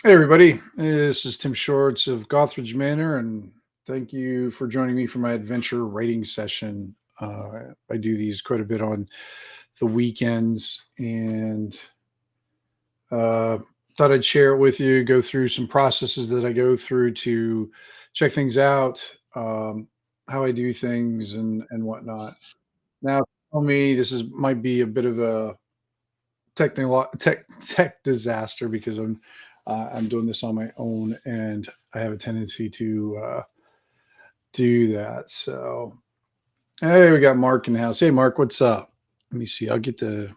Hey, everybody. This is Tim Shorts of Gothridge Manor, and thank you for joining me for my adventure writing session. I do these quite a bit on the weekends, and uh, thought I'd share it with you, go through some processes that I go through to check things out, how I do things, and whatnot. Now, tell me this is might be a bit of a tech disaster because I'm doing this on my own, and I have a tendency to do that. So hey, we got Mark in the house. Hey, Mark, what's up? Let me see. I'll get to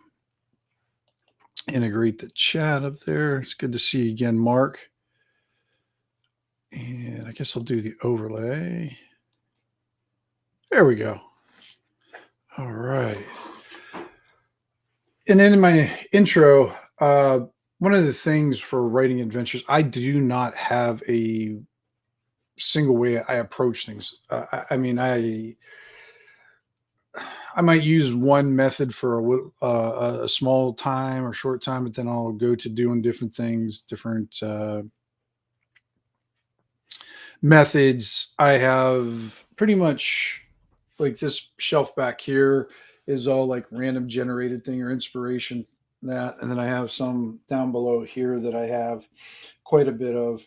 integrate the chat up there. It's good to see you again, Mark. And I guess I'll do the overlay. There we go. All right. And then in my intro, one of the things for writing adventures, I do not have a single way I approach things. I mean, I might use one method for a small time or short time, but then I'll go to doing different things, different methods. I have pretty much like this shelf back here is all like random generated thing or inspiration that, and then I have some down below here that I have quite a bit of,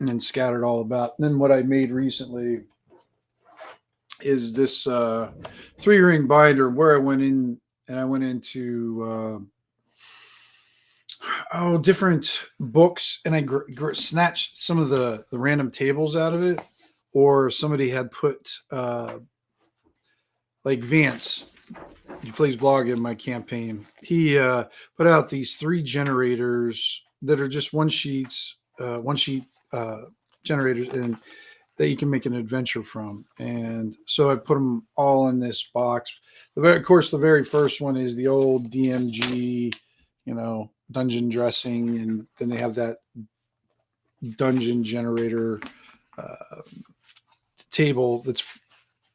and then scattered all about. And then what I made recently is this three ring binder where I went in and I went into different books, and I snatched some of the random tables out of it, or somebody had put like Vance, he plays blog in my campaign. He put out these three generators that are just one sheet uh, generators, and that you can make an adventure from. And so I put them all in this box. Of course, the very first one is the old DMG, dungeon dressing, and then they have that dungeon generator uh, table that's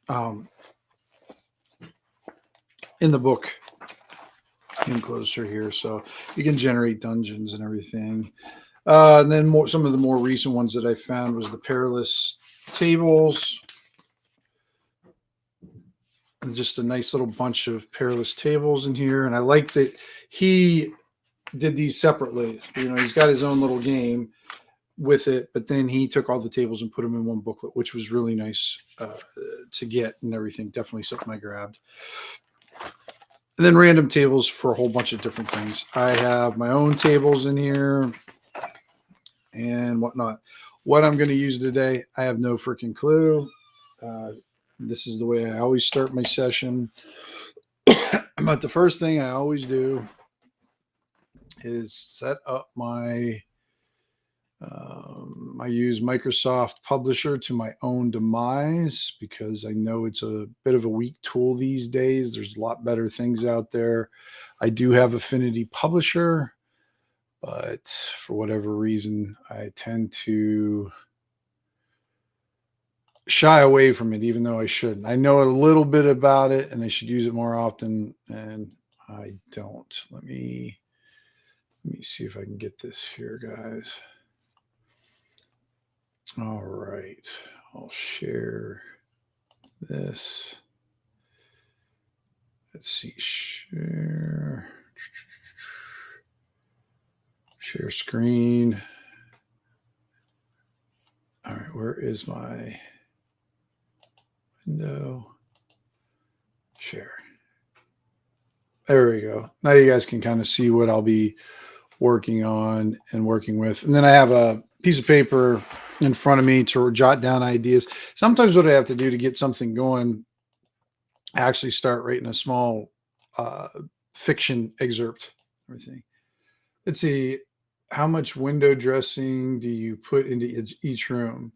um, in the book. In closer here, so you can generate dungeons and everything. And then some of the more recent ones that I found was the perilous tables, and just a nice little bunch of perilous tables in here. And I like that he did these separately. He's got his own little game with it, but then he took all the tables and put them in one booklet, which was really nice to get and everything. Definitely something I grabbed. And then random tables for a whole bunch of different things. I have my own tables in here and whatnot. What I'm going to use today, I have no freaking clue. Uh, this is the way I always start my session. But the first thing I always do is set up my. I use Microsoft Publisher to my own demise because I know it's a bit of a weak tool these days. There's a lot better things out there. I do have Affinity Publisher, but for whatever reason, I tend to shy away from it, even though I shouldn't. I know a little bit about it and I should use it more often, and I don't. Let me see if I can get this here, guys. All right, I'll share this. Let's see, share screen. All right, where is my window? Share. There we go. Now you guys can kind of see what I'll be working on and working with. And then I have a piece of paper in front of me to jot down ideas. Sometimes what I have to do to get something going, I actually start writing a small uh, fiction excerpt. Everything. Let's see. How much window dressing do you put into each room?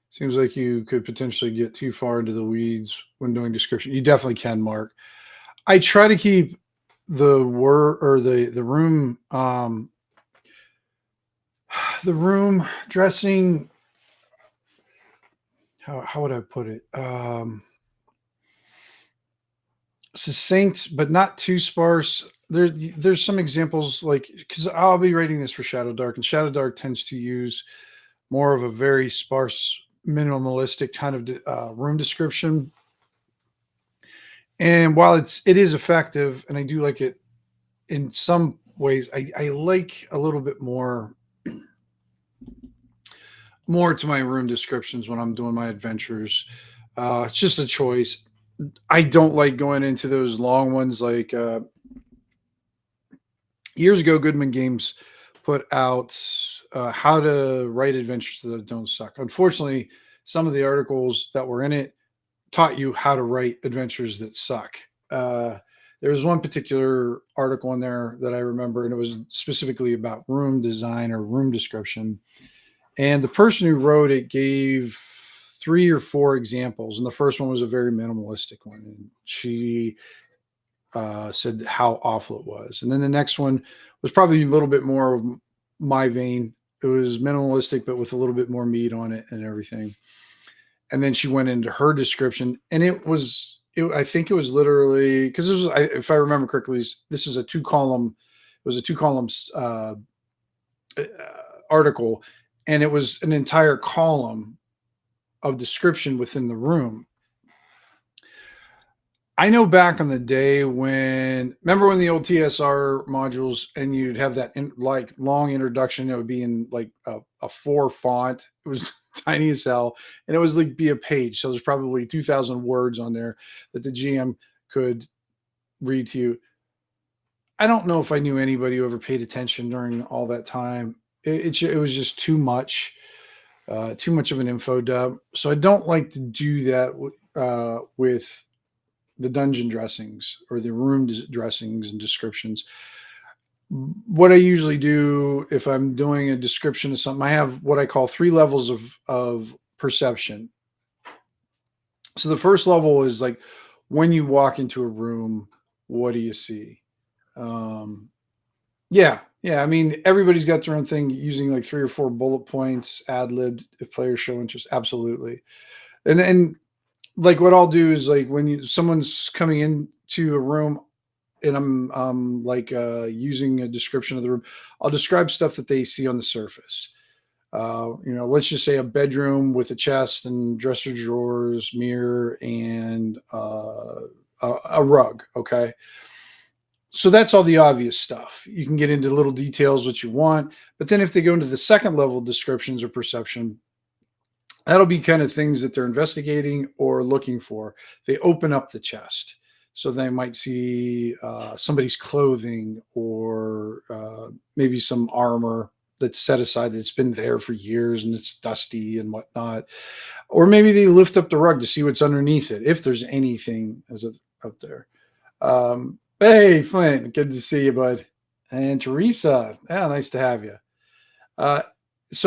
Seems like you could potentially get too far into the weeds when doing description. You definitely can, Mark. I try to keep the word or the room the room dressing. How would I put it? Succinct, but not too sparse. there's some examples, like, because I'll be rating this for Shadow Dark, and Shadow Dark tends to use more of a very sparse, minimalistic kind of room description. And while it is effective, and I do like it in some ways, I like a little bit more to my room descriptions when I'm doing my adventures. It's just a choice. I don't like going into those long ones. Like years ago, Goodman Games put out how to write adventures that don't suck. Unfortunately, some of the articles that were in it taught you how to write adventures that suck. There was one particular article in there that I remember, and it was specifically about room design or room description. And the person who wrote it gave 3 or 4 examples, and the first one was a very minimalistic one. And she said how awful it was. And then the next one was probably a little bit more of my vein. It was minimalistic, but with a little bit more meat on it and everything. And then she went into her description, and I think it was literally, because this was, if I remember correctly, this is a 2-column. It was a 2-column uh, article, and it was an entire column of description within the room. I know back in the day remember when the old TSR modules, and you'd have that like long introduction, it would be in like a 4 font. It was tiny as hell, and it was like be a page. So there's probably 2,000 words on there that the GM could read to you. I don't know if I knew anybody who ever paid attention during all that time. It was just too much of an info dump. So I don't like to do that with the dungeon dressings or the room dressings and descriptions. What I usually do if I'm doing a description of something, I have what I call 3 levels of perception. So the first level is like when you walk into a room, what do you see? Um, yeah. I mean, everybody's got their own thing, using like 3 or 4 bullet points, ad libbed if players show interest. Absolutely. And then, like, what I'll do is, like, when someone's coming into a room and I'm like using a description of the room, I'll describe stuff that they see on the surface. Let's just say a bedroom with a chest and dresser drawers, mirror, and a rug. Okay. So that's all the obvious stuff. You can get into little details what you want, but then if they go into the second level descriptions or perception, that'll be kind of things that they're investigating or looking for. They open up the chest. So they might see somebody's clothing, or maybe some armor that's set aside that's been there for years and it's dusty and whatnot. Or maybe they lift up the rug to see what's underneath it, if there's anything up there. Hey, Flint, good to see you, bud. And Teresa, yeah, nice to have you. Uh, it's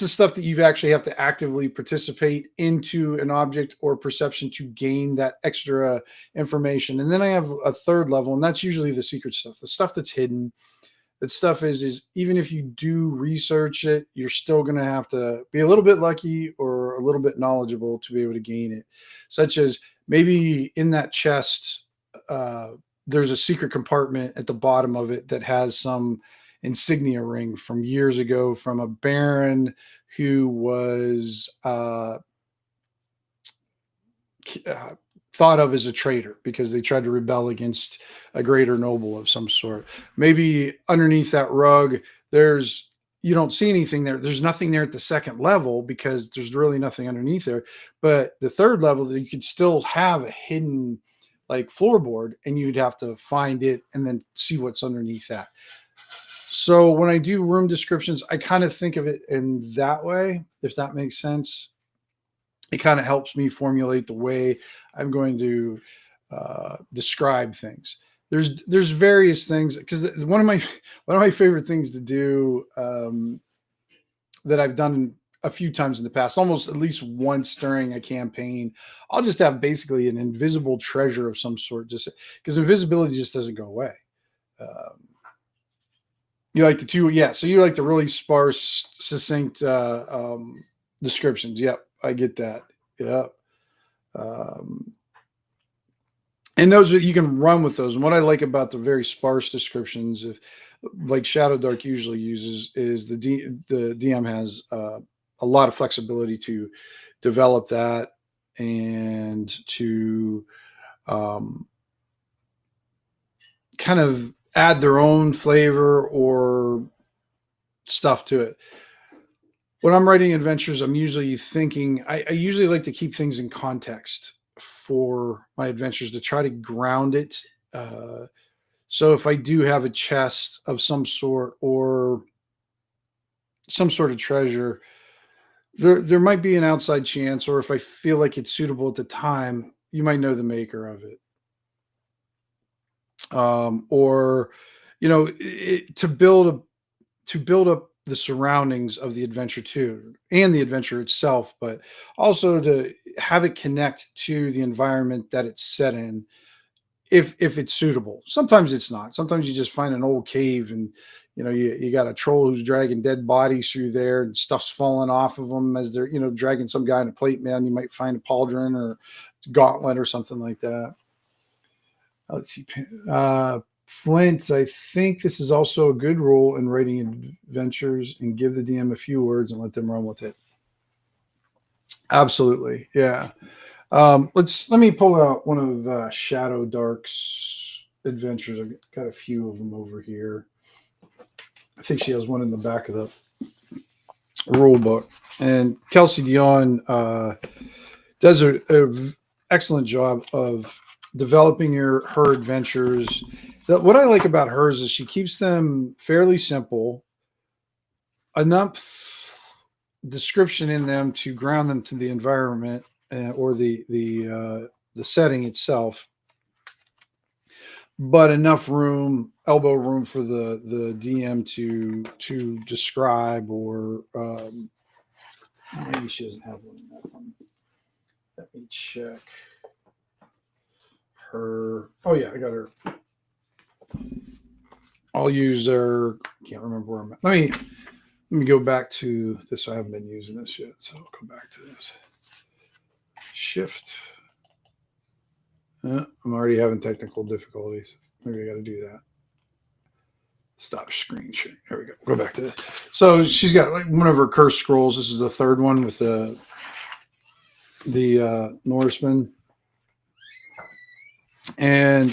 the stuff that you actually have to actively participate into an object or perception to gain that extra information. And then I have a third level, and that's usually the secret stuff, the stuff that's hidden. That stuff is even if you do research it, you're still going to have to be a little bit lucky or a little bit knowledgeable to be able to gain it. Such as maybe in that chest, there's a secret compartment at the bottom of it that has some insignia ring from years ago from a baron who was thought of as a traitor because they tried to rebel against a greater noble of some sort. Maybe underneath that rug, you don't see anything there. There's nothing there at the second level because there's really nothing underneath there. But the third level, you could still have a hidden like floorboard, and you'd have to find it and then see what's underneath that. So when I do room descriptions, I kind of think of it in that way, if that makes sense. It kind of helps me formulate the way I'm going to describe things. There's various things, because one of my favorite things to do that I've done a few times in the past, almost at least once during a campaign, I'll just have basically an invisible treasure of some sort, just because invisibility just doesn't go away. You like so you like the really sparse, succinct descriptions. Yep, I get that. Yep. And those are, you can run with those. And what I like about the very sparse descriptions, if like Shadow Dark usually uses, is the DM has a lot of flexibility to develop that and to um, kind of add their own flavor or stuff to it. When I'm writing adventures, I'm usually thinking, I usually like to keep things in context for my adventures to try to ground it. Uh, so if I do have a chest of some sort or some sort of treasure, there might be an outside chance, or if I feel like it's suitable at the time, you might know the maker of it. Or, to build up the surroundings of the adventure too, and the adventure itself, but also to have it connect to the environment that it's set in, if it's suitable. Sometimes it's not. Sometimes you just find an old cave and you got a troll who's dragging dead bodies through there and stuff's falling off of them as they're dragging some guy in a plate man. You might find a pauldron or gauntlet or something like that. Let's see. Flint, I think this is also a good rule in writing adventures, and give the DM a few words and let them run with it. Absolutely. Yeah. Let me pull out one of Shadow Dark's adventures. I've got a few of them over here. I think she has one in the back of the rule book. And Kelsey Dion does a excellent job of developing her adventures. What I like about hers is she keeps them fairly simple, enough description in them to ground them to the environment or the setting itself, but enough elbow room for the DM to describe, or maybe she doesn't have one in that one. Let me check her. Oh yeah, I got her. I'll use her. Can't remember where I'm at. Let me go back to this. I haven't been using this yet, so I'll go back to this. Shift. I'm already having technical difficulties. Maybe I got to do that. Stop screen sharing. There we go. Go back to this. So she's got like one of her cursed scrolls. This is the third one with the Norseman. And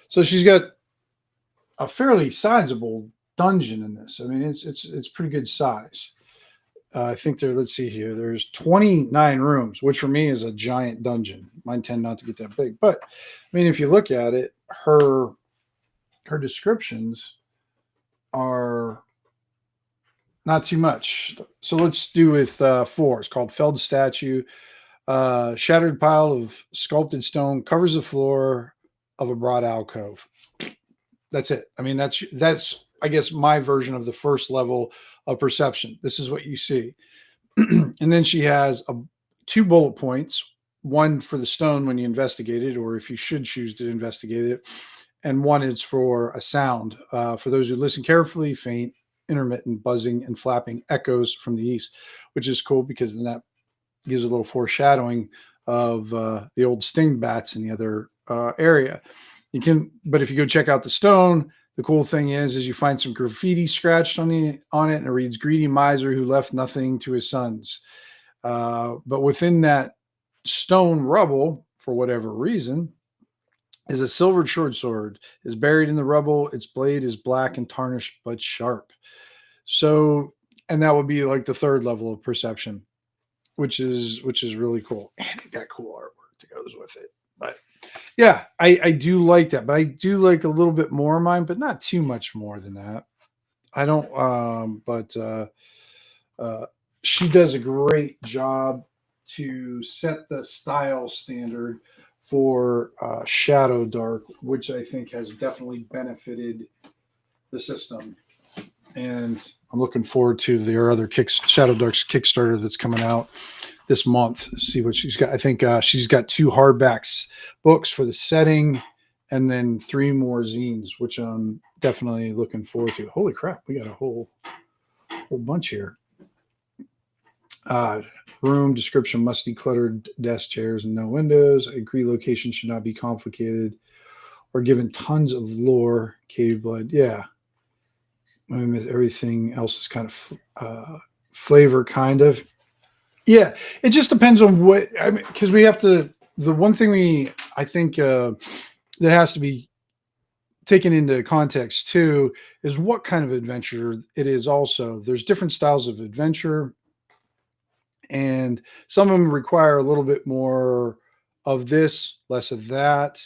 so she's got a fairly sizable dungeon in this. I mean, it's pretty good size. I think let's see here. There's 29 rooms, which for me is a giant dungeon. Mine tend not to get that big. But I mean, if you look at it, her descriptions are not too much. So let's do with 4. It's called Felled Statue. Shattered pile of sculpted stone covers the floor of a broad alcove. That's it. I mean, that's I guess my version of the first level of perception. This is what you see. And then she has 2 bullet points, one for the stone when you investigate it, or if you should choose to investigate it, and one is for a sound. For those who listen carefully, faint, intermittent buzzing and flapping echoes from the east, which is cool because then that gives a little foreshadowing of the old sting bats in the other area. But if you go check out the stone, the cool thing is you find some graffiti scratched on it, and it reads "Greedy miser who left nothing to his sons." But within that stone rubble, for whatever reason, is a silvered short sword. Is buried in the rubble. Its blade is black and tarnished, but sharp. So, and that would be like the third level of perception, which is really cool, and it got cool artwork that goes with it. But yeah, I do like that, but I do like a little bit more of mine, but not too much more than that. I don't. But she does a great job to set the style standard for Shadow Dark, which I think has definitely benefited the system. And I'm looking forward to their other Shadow Dark's Kickstarter that's coming out this month. See what she's got. I think she's got 2 hardbacks books for the setting, and then 3 more zines, which I'm definitely looking forward to. Holy crap, we got a whole bunch here. Room description must decluttered desk, chairs, and no windows. I agree location should not be complicated or given tons of lore. Cave blood. Yeah. I mean, everything else is kind of flavor, kind of. Yeah. It just depends on what, I mean, because we have to, the one thing I think that has to be taken into context too is what kind of adventure it is also. There's different styles of adventure, and some of them require a little bit more of this, less of that.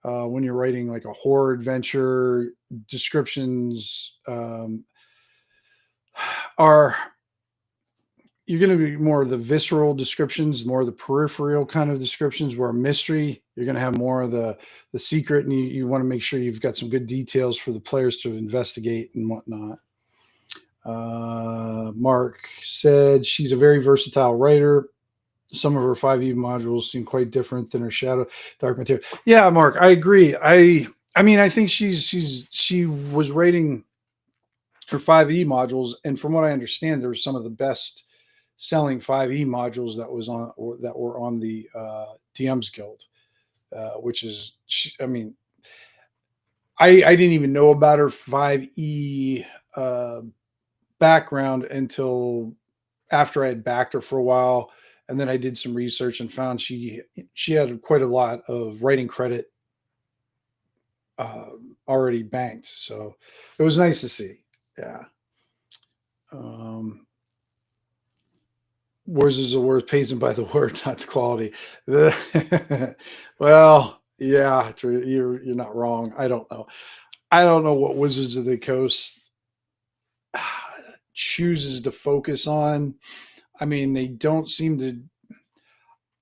When you're writing like a horror adventure, descriptions are you're going to be more of the visceral descriptions, more of the peripheral kind of descriptions. Where mystery, you're going to have more of the secret, and you want to make sure you've got some good details for the players to investigate and whatnot. Mark said she's a very versatile writer. Some of her 5e modules seem quite different than her Shadow Dark Material. Yeah, Mark, I agree. I mean, I think she was rating her 5e modules, and from what I understand, there were some of the best selling 5e modules that were on the DM's Guild, which is, I mean, I didn't even know about her 5e background until after I had backed her for a while, and then I did some research and found she had quite a lot of writing credit already banked. So it was nice to see. Yeah. Words is a word, pays them by the word, not the quality. Well, yeah, you're not wrong. I don't know. I don't know what Wizards of the Coast chooses to focus on. I mean, they don't seem to.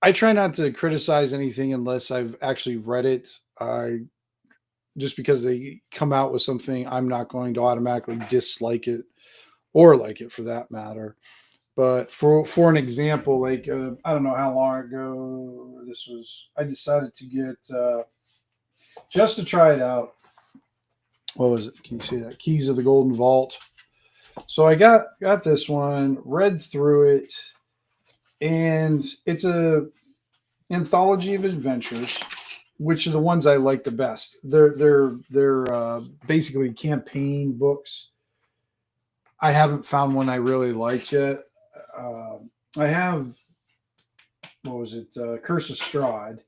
I try not to criticize anything unless I've actually read it. Just because they come out with something, I'm not going to automatically dislike it or like it for that matter. But for an example, like I don't know how long ago this was, I decided to get just to try it out. What was it? Can you see that? Keys of the Golden Vault. So I got this one, read through it, and it's a anthology of adventures, which are the ones I like the best. They're basically campaign books. I haven't found one I really liked yet. I have, what was it? Curse of Strahd.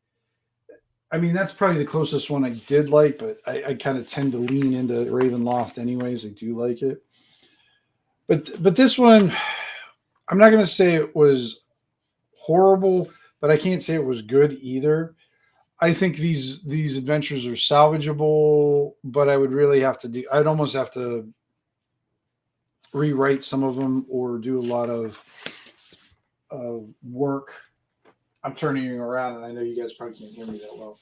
I mean, that's probably the closest one I did like, but I kind of tend to lean into Ravenloft anyways. I do like it. But this one, I'm not going to say it was horrible, but I can't say it was good either. I think these adventures are salvageable, but I would really have to I'd almost have to rewrite some of them or do a lot of work. I'm turning you around, and I know you guys probably can't hear me that well.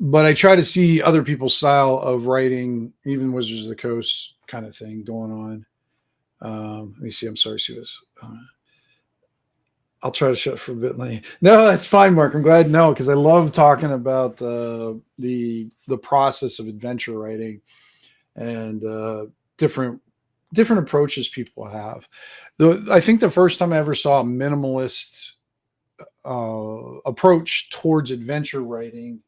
But I try to see other people's style of writing, even Wizards of the Coast kind of thing going on. Let me see. I'm sorry, see this. I'll try to shut for a bit. No, that's fine, Mark. I'm glad. No, because I love talking about the process of adventure writing and different approaches people have. I think the first time I ever saw a minimalist approach towards adventure writing,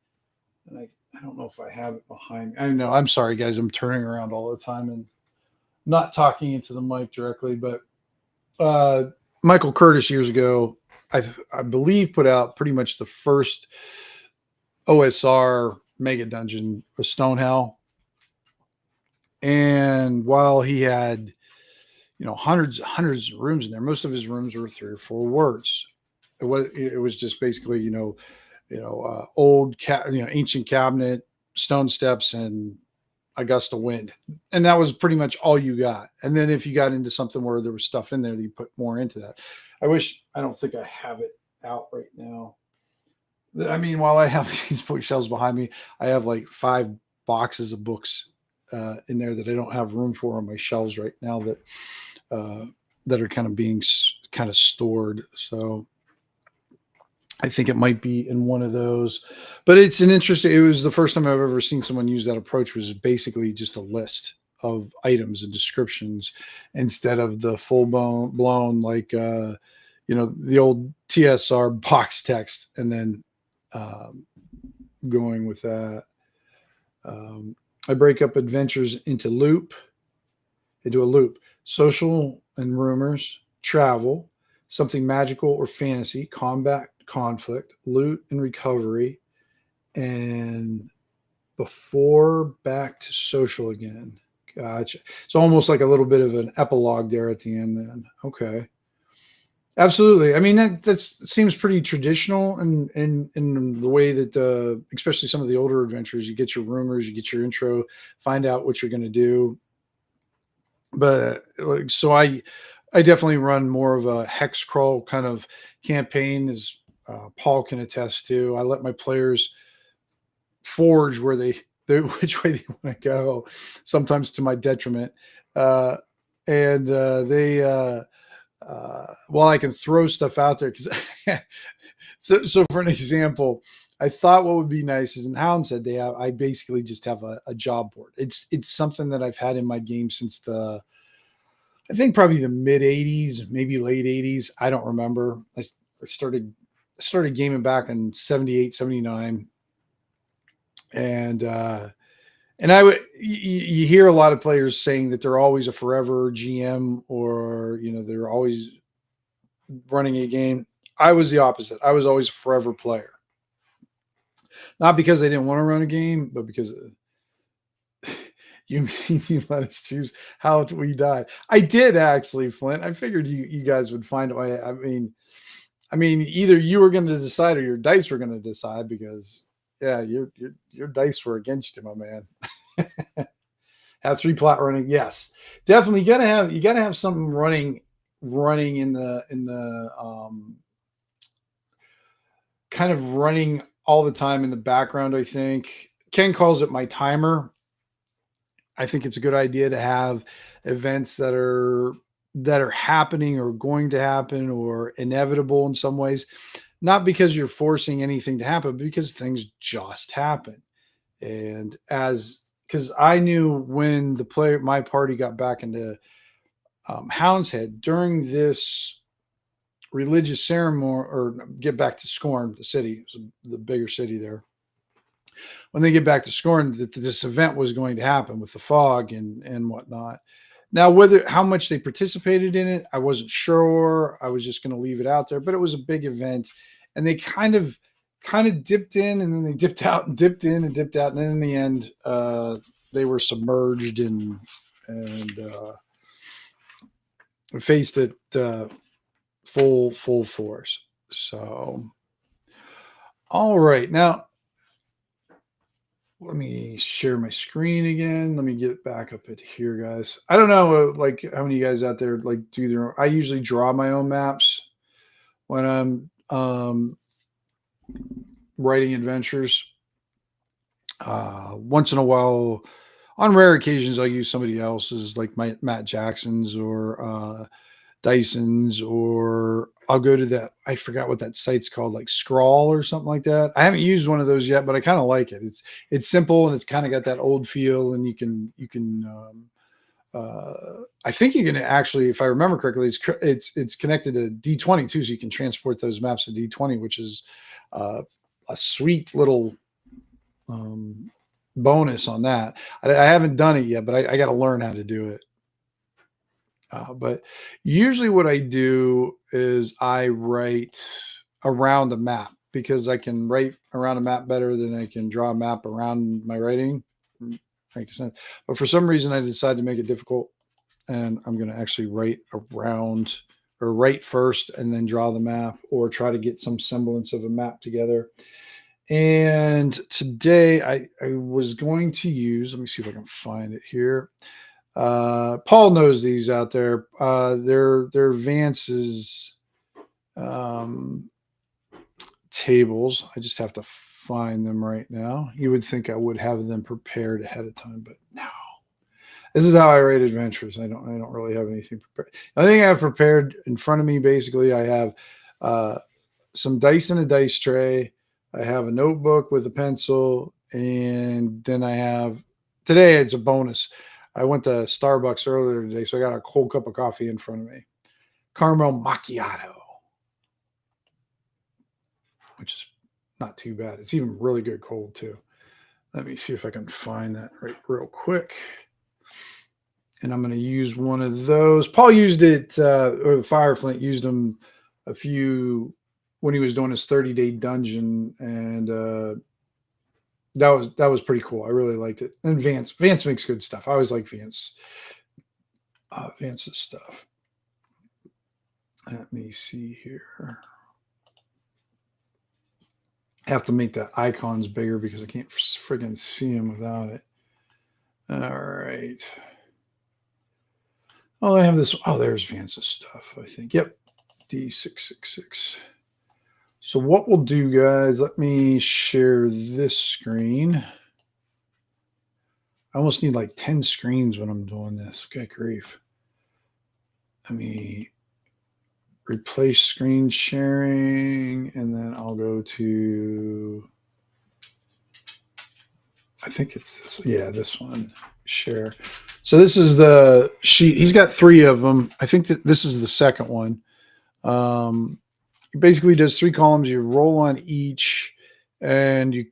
and I don't know if I have it behind me. I know. I'm sorry, guys. I'm turning around all the time and not talking into the mic directly, but Michael Curtis years ago, I believe, put out pretty much the first OSR mega dungeon, a Stonehell. And while he had, hundreds of rooms in there, most of his rooms were 3 or 4 words. It was just basically, old ancient cabinet, stone steps, and a gust of wind, and that was pretty much all you got. And then if you got into something where there was stuff in there, you put more into that. I don't think I have it out right now. I mean, while I have these bookshelves behind me, I have like 5 boxes of books in there that I don't have room for on my shelves right now that are kind of being kind of stored. So I think it might be in one of those, but it was the first time I've ever seen someone use that approach, was basically just a list items and descriptions instead of the full blown like the old TSR box text, and then going with that. I break up adventures into a loop: social and rumors, travel, something magical or fantasy, combat, conflict, loot and recovery, and before back to social again. Gotcha. It's almost like a little bit of an epilogue there at the end then. Okay. Absolutely. I mean, that seems pretty traditional in the way that, especially some of the older adventures, you get your rumors, you get your intro, find out what you're going to do. But like, so I definitely run more of a hex crawl kind of campaign, as Paul can attest to. I let my players forge where they which way they want to go, sometimes to my detriment. And they well, I can throw stuff out there because so for an example, I thought what would be nice is in Hounds Head I basically just have a job board. It's something that I've had in my game since I think probably the mid 80s, maybe late 80s. I don't remember. I started gaming back in 78, 79. And I would, you hear a lot of players saying that they're always a forever GM, or, they're always running a game. I was the opposite. I was always a forever player. Not because I didn't want to run a game, but because you let us choose how we die. I did actually, Flint. I figured you guys would find a way. I mean, either you were going to decide or your dice were going to decide, because yeah, your dice were against you, my man. Have 3 plot running. Yes, definitely. You gotta have something running in the kind of running all the time in the background. I think Ken calls it my timer. I think it's a good idea to have events that are happening or going to happen or inevitable in some ways, not because you're forcing anything to happen, but because things just happen. And because I knew when my party got back into Hounds Head during this religious ceremony, or get back to Scorn, the city, the bigger city there. When they get back to Scorn, that this event was going to happen with the fog and whatnot. Now, how much they participated in it, I wasn't sure. I was just going to leave it out there, but it was a big event, and they kind of dipped in, and then they dipped out, and dipped in and dipped out, and then in the end, they were submerged and faced it full force. So, all right, now let me share my screen again. Let me get back up at here, guys. I don't know, like, how many of you guys out there like do their own. I usually draw my own maps when I'm writing adventures. Once in a while, on rare occasions, I'll use somebody else's, like Matt Jackson's or Dyson's, or I'll go to that. I forgot what that site's called, like Scrawl or something like that. I haven't used one of those yet, but I kind of like it. It's simple, and it's kind of got that old feel, and you can I think you can actually, if I remember correctly, it's connected to D20 too, so you can transport those maps to D20, which is a sweet little bonus on that. I haven't done it yet, but I got to learn how to do it. But usually what I do is I write around a map, because I can write around a map better than I can draw a map around my writing. Makes sense. But for some reason, I decided to make it difficult, and I'm going to actually write around, or write first and then draw the map, or try to get some semblance of a map together. And today I was going to use, let me see if I can find it here. Paul knows these out there. They're Vance's tables. I just have to find them right now. You would think I would have them prepared ahead of time, but no. This is how I write adventures. I don't really have anything prepared. The only thing I have prepared in front of me, basically, I have some dice in a dice tray. I have a notebook with a pencil, and then I have, today it's a bonus. I went to Starbucks earlier today, so I got a cold cup of coffee in front of me. Caramel macchiato, which is not too bad. It's even really good cold too. Let me see if I can find that right real quick. And I'm going to use one of those. Paul used it, or the Fireflint used them a few when he was doing his 30-day dungeon, and that was pretty cool. I really liked it. And Vance makes good stuff. I always like Vance's stuff. Let me see here. I have to make the icons bigger because I can't friggin' see them without it. All right. Oh, I have this. Oh, there's Vance's stuff, I think. Yep. D666. So what we'll do, guys, let me share this screen. I almost need like 10 screens when I'm doing this. Okay, grief. Let me replace screen sharing, and then I'll go to, I think it's this. Yeah, this one. Share. So this is the sheet. He's got 3 of them. I think that this is the second one. He basically does 3 columns. You roll on each, and you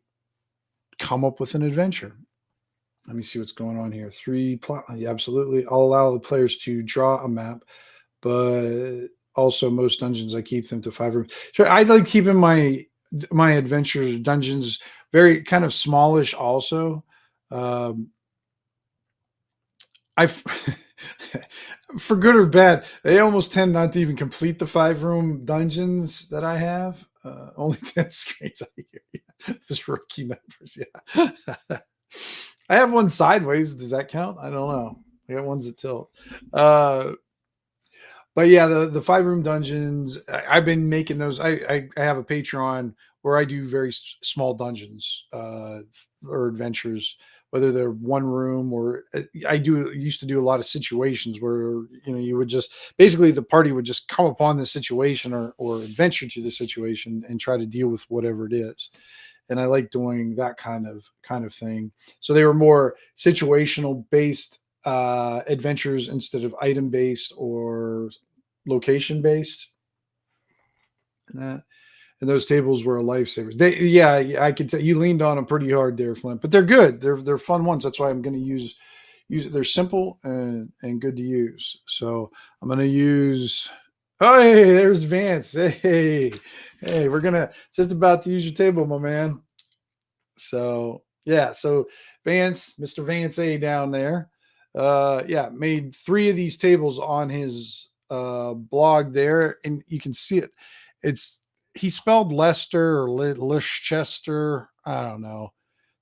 come up with an adventure. Let me see what's going on here. 3 plot. Yeah, absolutely. I'll allow the players to draw a map, but also most dungeons I keep them to 5 rooms. So I like keeping my adventures dungeons very kind of smallish. Also, I for good or bad, they almost tend not to even complete the 5-room dungeons that I have. Only 10 screens. I hear. Just rookie numbers. Yeah. I have one sideways. Does that count? I don't know. I got ones that tilt. But yeah, the 5-room dungeons, I've been making those. I have a Patreon where I do very small dungeons or adventures, whether they're 1 room or I used to do a lot of situations where, you would just basically the party would just come upon the situation or adventure to the situation and try to deal with whatever it is. And I like doing that kind of thing. So they were more situational based adventures instead of item based or location based. And those tables were a lifesaver. I could tell you leaned on them pretty hard there, Flint. But they're good. They're fun ones. That's why I'm going to use it. They're simple and good to use. So I'm going to use. Oh, hey, there's Vance. Hey, we're just about to use your table, my man. So yeah, so Vance, Mr. Vance A down there, made 3 of these tables on his blog there, and you can see it. He spelled Lester or Lichester. I don't know.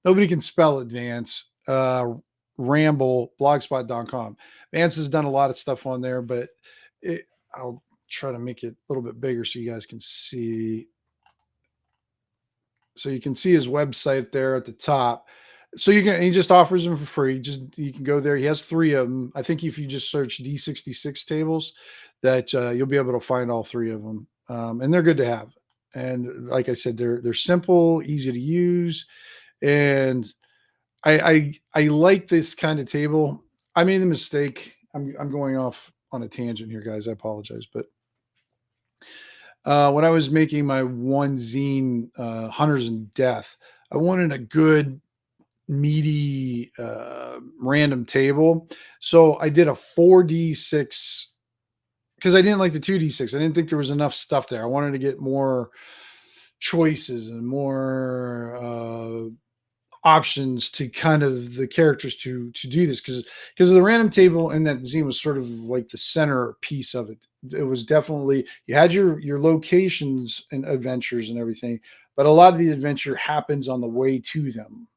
Nobody can spell it, Vance. Ramble, blogspot.com. Vance has done a lot of stuff on there, but I'll try to make it a little bit bigger so you guys can see. So you can see his website there at the top. So he just offers them for free. You can go there. He has 3 of them. I think if you just search D66 tables, that you'll be able to find all 3 of them. And they're good to have. And like I said, they're simple, easy to use. And I like this kind of table. I made the mistake. I'm going off on a tangent here, guys. I apologize, but when I was making my 1 zine, Hunters and Death, I wanted a good, meaty, random table. So I did a 4D6 because I didn't like the 2D6. I didn't think there was enough stuff there. I wanted to get more choices and more options to kind of the characters to do this because the random table in that zine was sort of like the center piece of it. It was definitely, you had your locations and adventures and everything, but a lot of the adventure happens on the way to them.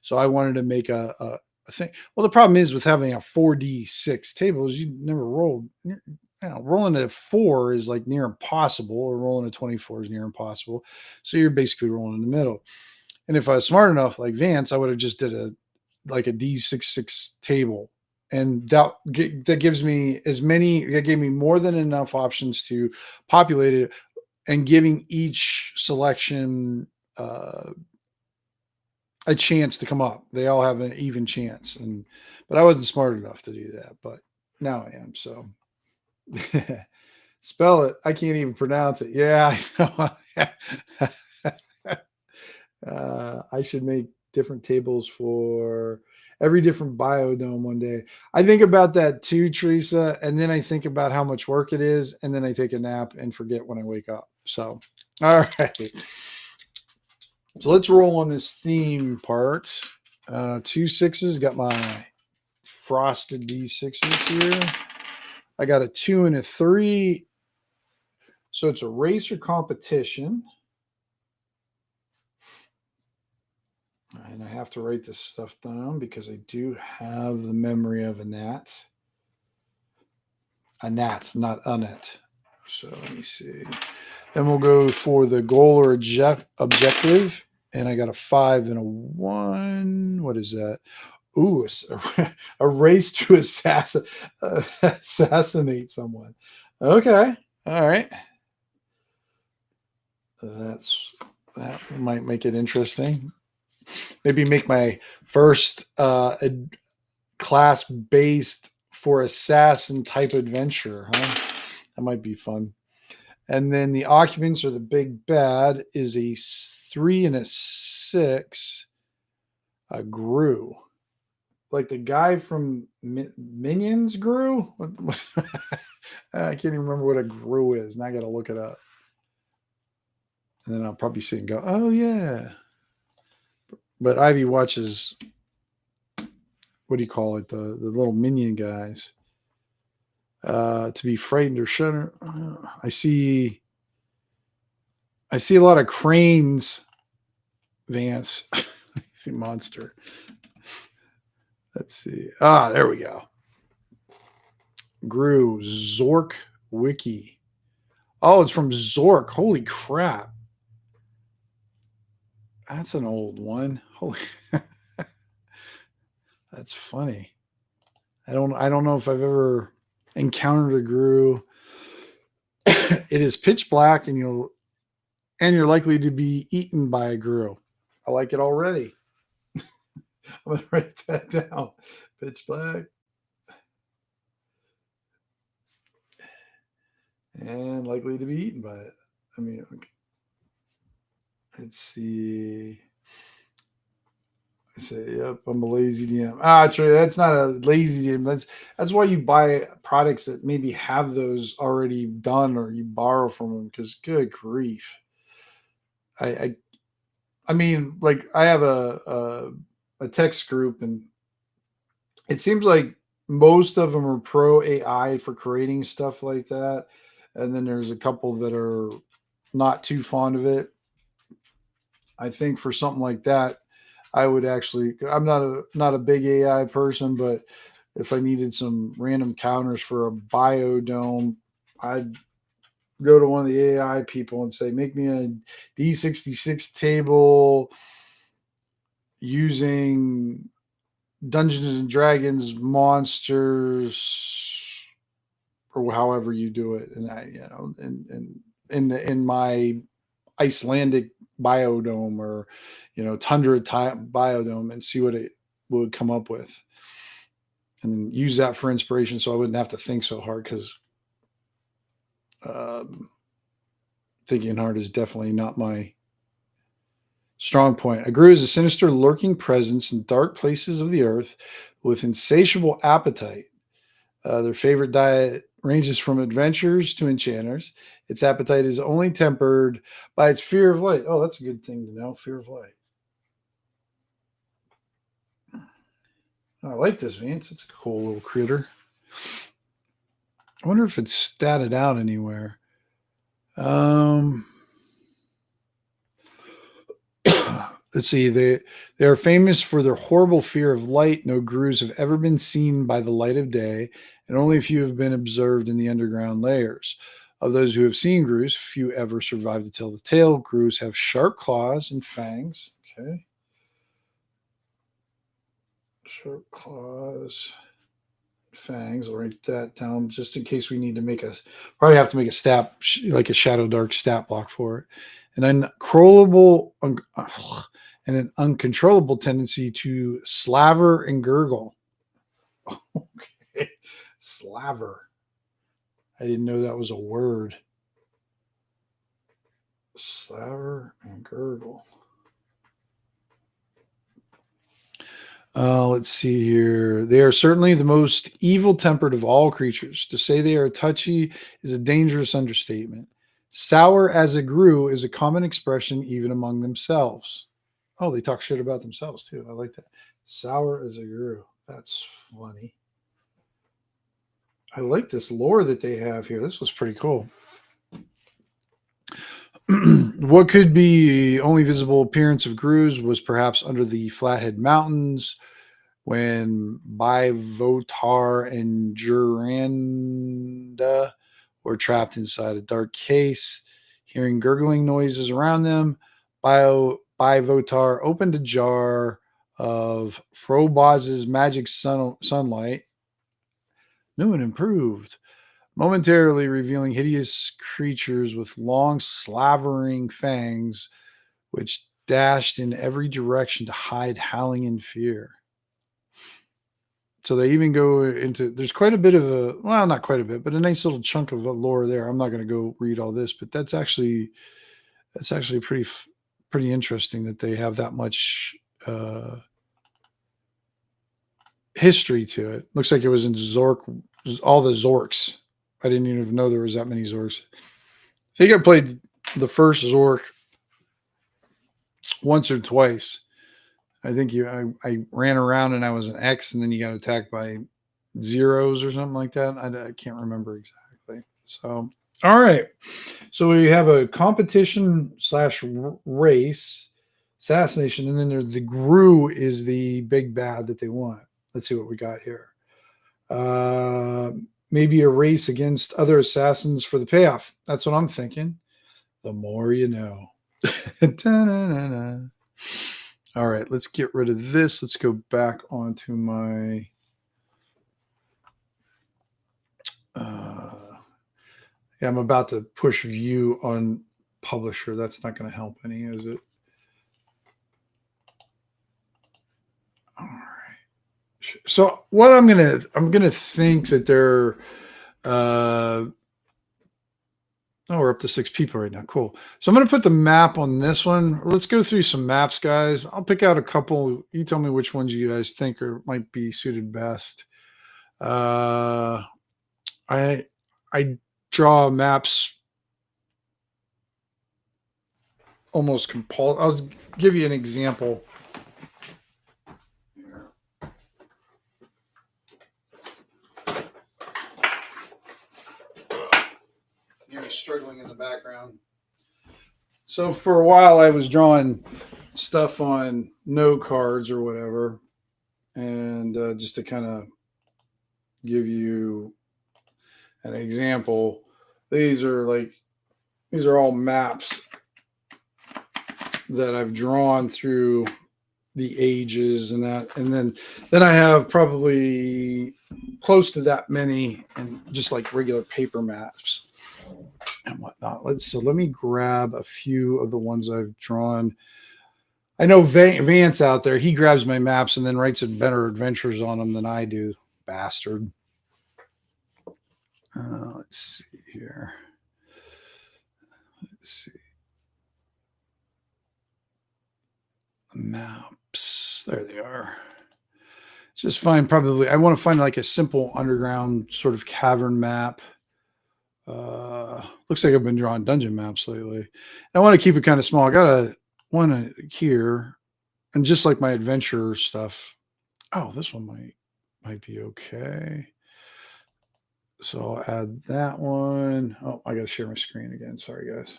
So I wanted to make a thing. Well, the problem is with having a 4D6 table is you never rolled. Rolling a 4 is like near impossible, or rolling a 24 is near impossible. So you're basically rolling in the middle. And if I was smart enough, like Vance, I would have just did a D66 table, and that gives me that gave me more than enough options to populate it, and giving each selection a chance to come up. They all have an even chance, but I wasn't smart enough to do that. But now I am. So spell it. I can't even pronounce it. Yeah, I know. I should make different tables for every different biodome one day. I think about that too, Teresa, and then I think about how much work it is, and then I take a nap and forget when I wake up. So, all right. So let's roll on this theme part. 2 6s. Got my frosted D6s here. I got a 2 and a 3. So it's a race or competition. And I have to write this stuff down because I do have the memory of a gnat. A gnat, not a net. So let me see. Then we'll go for the goal or objective. And I got a 5 and a 1. What is that? Ooh, a race to assassinate someone. Okay. All right. That might make it interesting. Maybe make my first class based for assassin type adventure, huh? That might be fun. And then the occupants or the big bad is a 3 and a 6. A Gru. Like the guy from Minions Gru? I can't even remember what a Gru is. Now I got to look it up. And then I'll probably see and go, oh, yeah. But Ivy watches, what do you call it? The little minion guys. To be frightened or shudder. I see a lot of cranes, Vance. Monster. Let's see. There we go. Gru Zork Wiki. Oh, it's from Zork. Holy crap. That's an old one. Holy That's funny. I don't know if I've ever encountered a Gru. It is pitch black and you're likely to be eaten by a Gru. I like it already. I'm gonna write that down. Pitch black. And likely to be eaten by it. I mean, okay. Let's see. I say, yep, I'm a lazy DM. True. That's not a lazy DM. That's why you buy products that maybe have those already done, or you borrow from them. Because good grief, I mean, like I have a text group, and it seems like most of them are pro AI for creating stuff like that, and then there's a couple that are not too fond of it. I think for something like that, I would actually. I'm not a big AI person, but if I needed some random counters for a biodome, I'd go to one of the AI people and say, make me a D66 table using Dungeons and Dragons monsters, or however you do it, and in my Icelandic biodome, or tundra type biodome, and see what it would come up with, and then use that for inspiration, so I wouldn't have to think so hard, because thinking hard is definitely not my strong point. A Gru is a sinister lurking presence in dark places of the earth with insatiable appetite. Their favorite diet ranges from adventurers to enchanters. Its appetite is only tempered by its fear of light. Oh, that's a good thing to know. Fear of light. I like this, Vance. It's a cool little critter. I wonder if it's statted out anywhere. Let's see. They are famous for their horrible fear of light. No Grus have ever been seen by the light of day, and only a few have been observed in the underground layers. Of those who have seen Grus, few ever survive to tell the tale. Grus have sharp claws and fangs. Okay. Sharp claws, fangs. I'll write that down just in case we need to probably have to make a like a shadow dark stat block for it. And then crawlable and an uncontrollable tendency to slaver and gurgle. Okay. Slaver. I didn't know that was a word. Slaver and gurgle. Let's see here. They are certainly the most evil-tempered of all creatures. To say they are touchy is a dangerous understatement. Sour as a grue is a common expression even among themselves. Oh, they talk shit about themselves too. I like that. Sour as a grue. That's funny. I like this lore that they have here. This was pretty cool. What could be only visible appearance of grues was perhaps under the Flathead Mountains when Bivotar and Juranda were trapped inside a dark case. Hearing gurgling noises around them, Bivotar opened a jar of Froboz's magic sunlight, new and improved, momentarily revealing hideous creatures with long, slavering fangs, which dashed in every direction to hide howling in fear. So they even go into, there's quite a bit of a, well, not quite a bit, but a nice little chunk of lore there. I'm not going to go read all this, but that's actually pretty interesting that they have that much history to it. Looks like it was in Zork, all the Zorks. I didn't even know there was that many Zorks. I think I played the first Zork once or twice. I think I ran around and I was an X, and then you got attacked by zeros or something like that. I can't remember exactly. So, all right. So we have a competition / race, assassination, and then the Gru is the big bad that they want. Let's see what we got here. Maybe a race against other assassins for the payoff. That's what I'm thinking. The more you know. All right, let's get rid of this. Let's go back onto my yeah, I'm about to push view on publisher. That's not going to help any, is it? All right. So what I'm gonna think that they're oh, we're up to 6 people right now. Cool. So I'm going to put the map on this one. Let's go through some maps, guys. I'll pick out a couple. You tell me which ones you guys think might be suited best. I draw maps almost compulsive. I'll give you an example. You're struggling in the background. So for a while, I was drawing stuff on no cards or whatever, and just to kind of give you an example, these are all maps that I've drawn through the ages and that, and then I have probably close to that many and just like regular paper maps and whatnot. Let me grab a few of the ones I've drawn. I know Vance out there, he grabs my maps and then writes better adventures on them than I do, bastard. Let's see here. Let's see. Maps. There they are. Just find probably, I want to find like a simple underground sort of cavern map. Looks like I've been drawing dungeon maps lately. I want to keep it kind of small. I got one here, and just like my adventure stuff. Oh, this one might be okay. So I'll add that one. Oh, I got to share my screen again. Sorry, guys.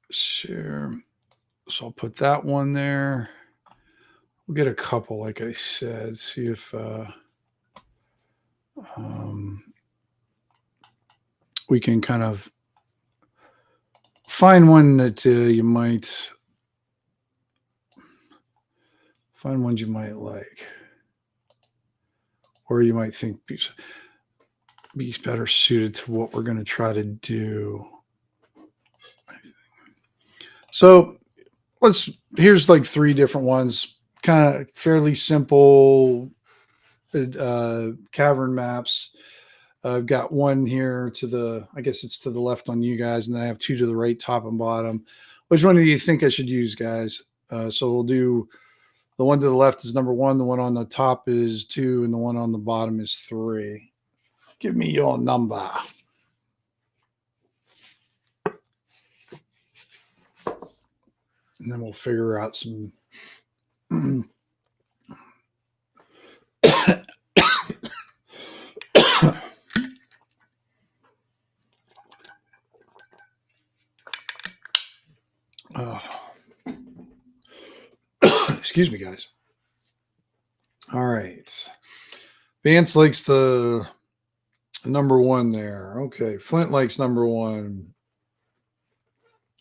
Share. So I'll put that one there. We'll get a couple, like I said. See if we can kind of find one that you might find ones you might like, or you might think be better suited to what we're going to try to do. So here's like three different ones, kind of fairly simple cavern maps. I've got one here to the, I guess it's to the left on you guys, and then I have two to the right, top and bottom. Which one do you think I should use, guys? So we'll do the one to the left is number one, the one on the top is two, and the one on the bottom is three. Give me your number. And then we'll figure out some. Excuse me, guys. All right. Vance likes the number one there. Okay. Flint likes number one.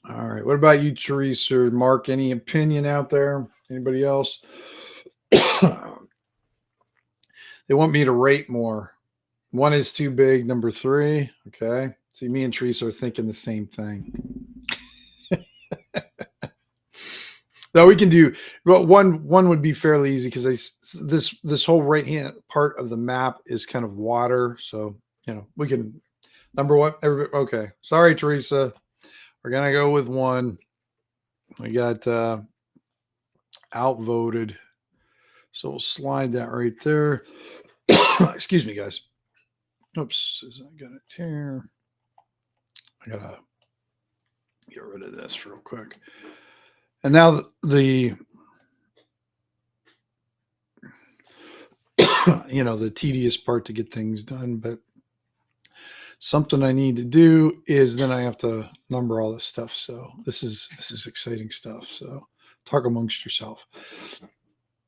All right. What about you, Teresa or Mark? Any opinion out there? Anybody else? They want me to rate more. One is too big. Number three. Okay. See, me and Teresa are thinking the same thing. No, we can do. Well, one would be fairly easy because this whole right hand part of the map is kind of water. So we can number one. Okay. Sorry, Teresa. We're gonna go with one. We got outvoted. So we'll slide that right there. Excuse me, guys. Oops, I got it here. I gotta get rid of this real quick. And now the the tedious part to get things done, but something I need to do is then I have to number all this stuff. So this is exciting stuff. So talk amongst yourself.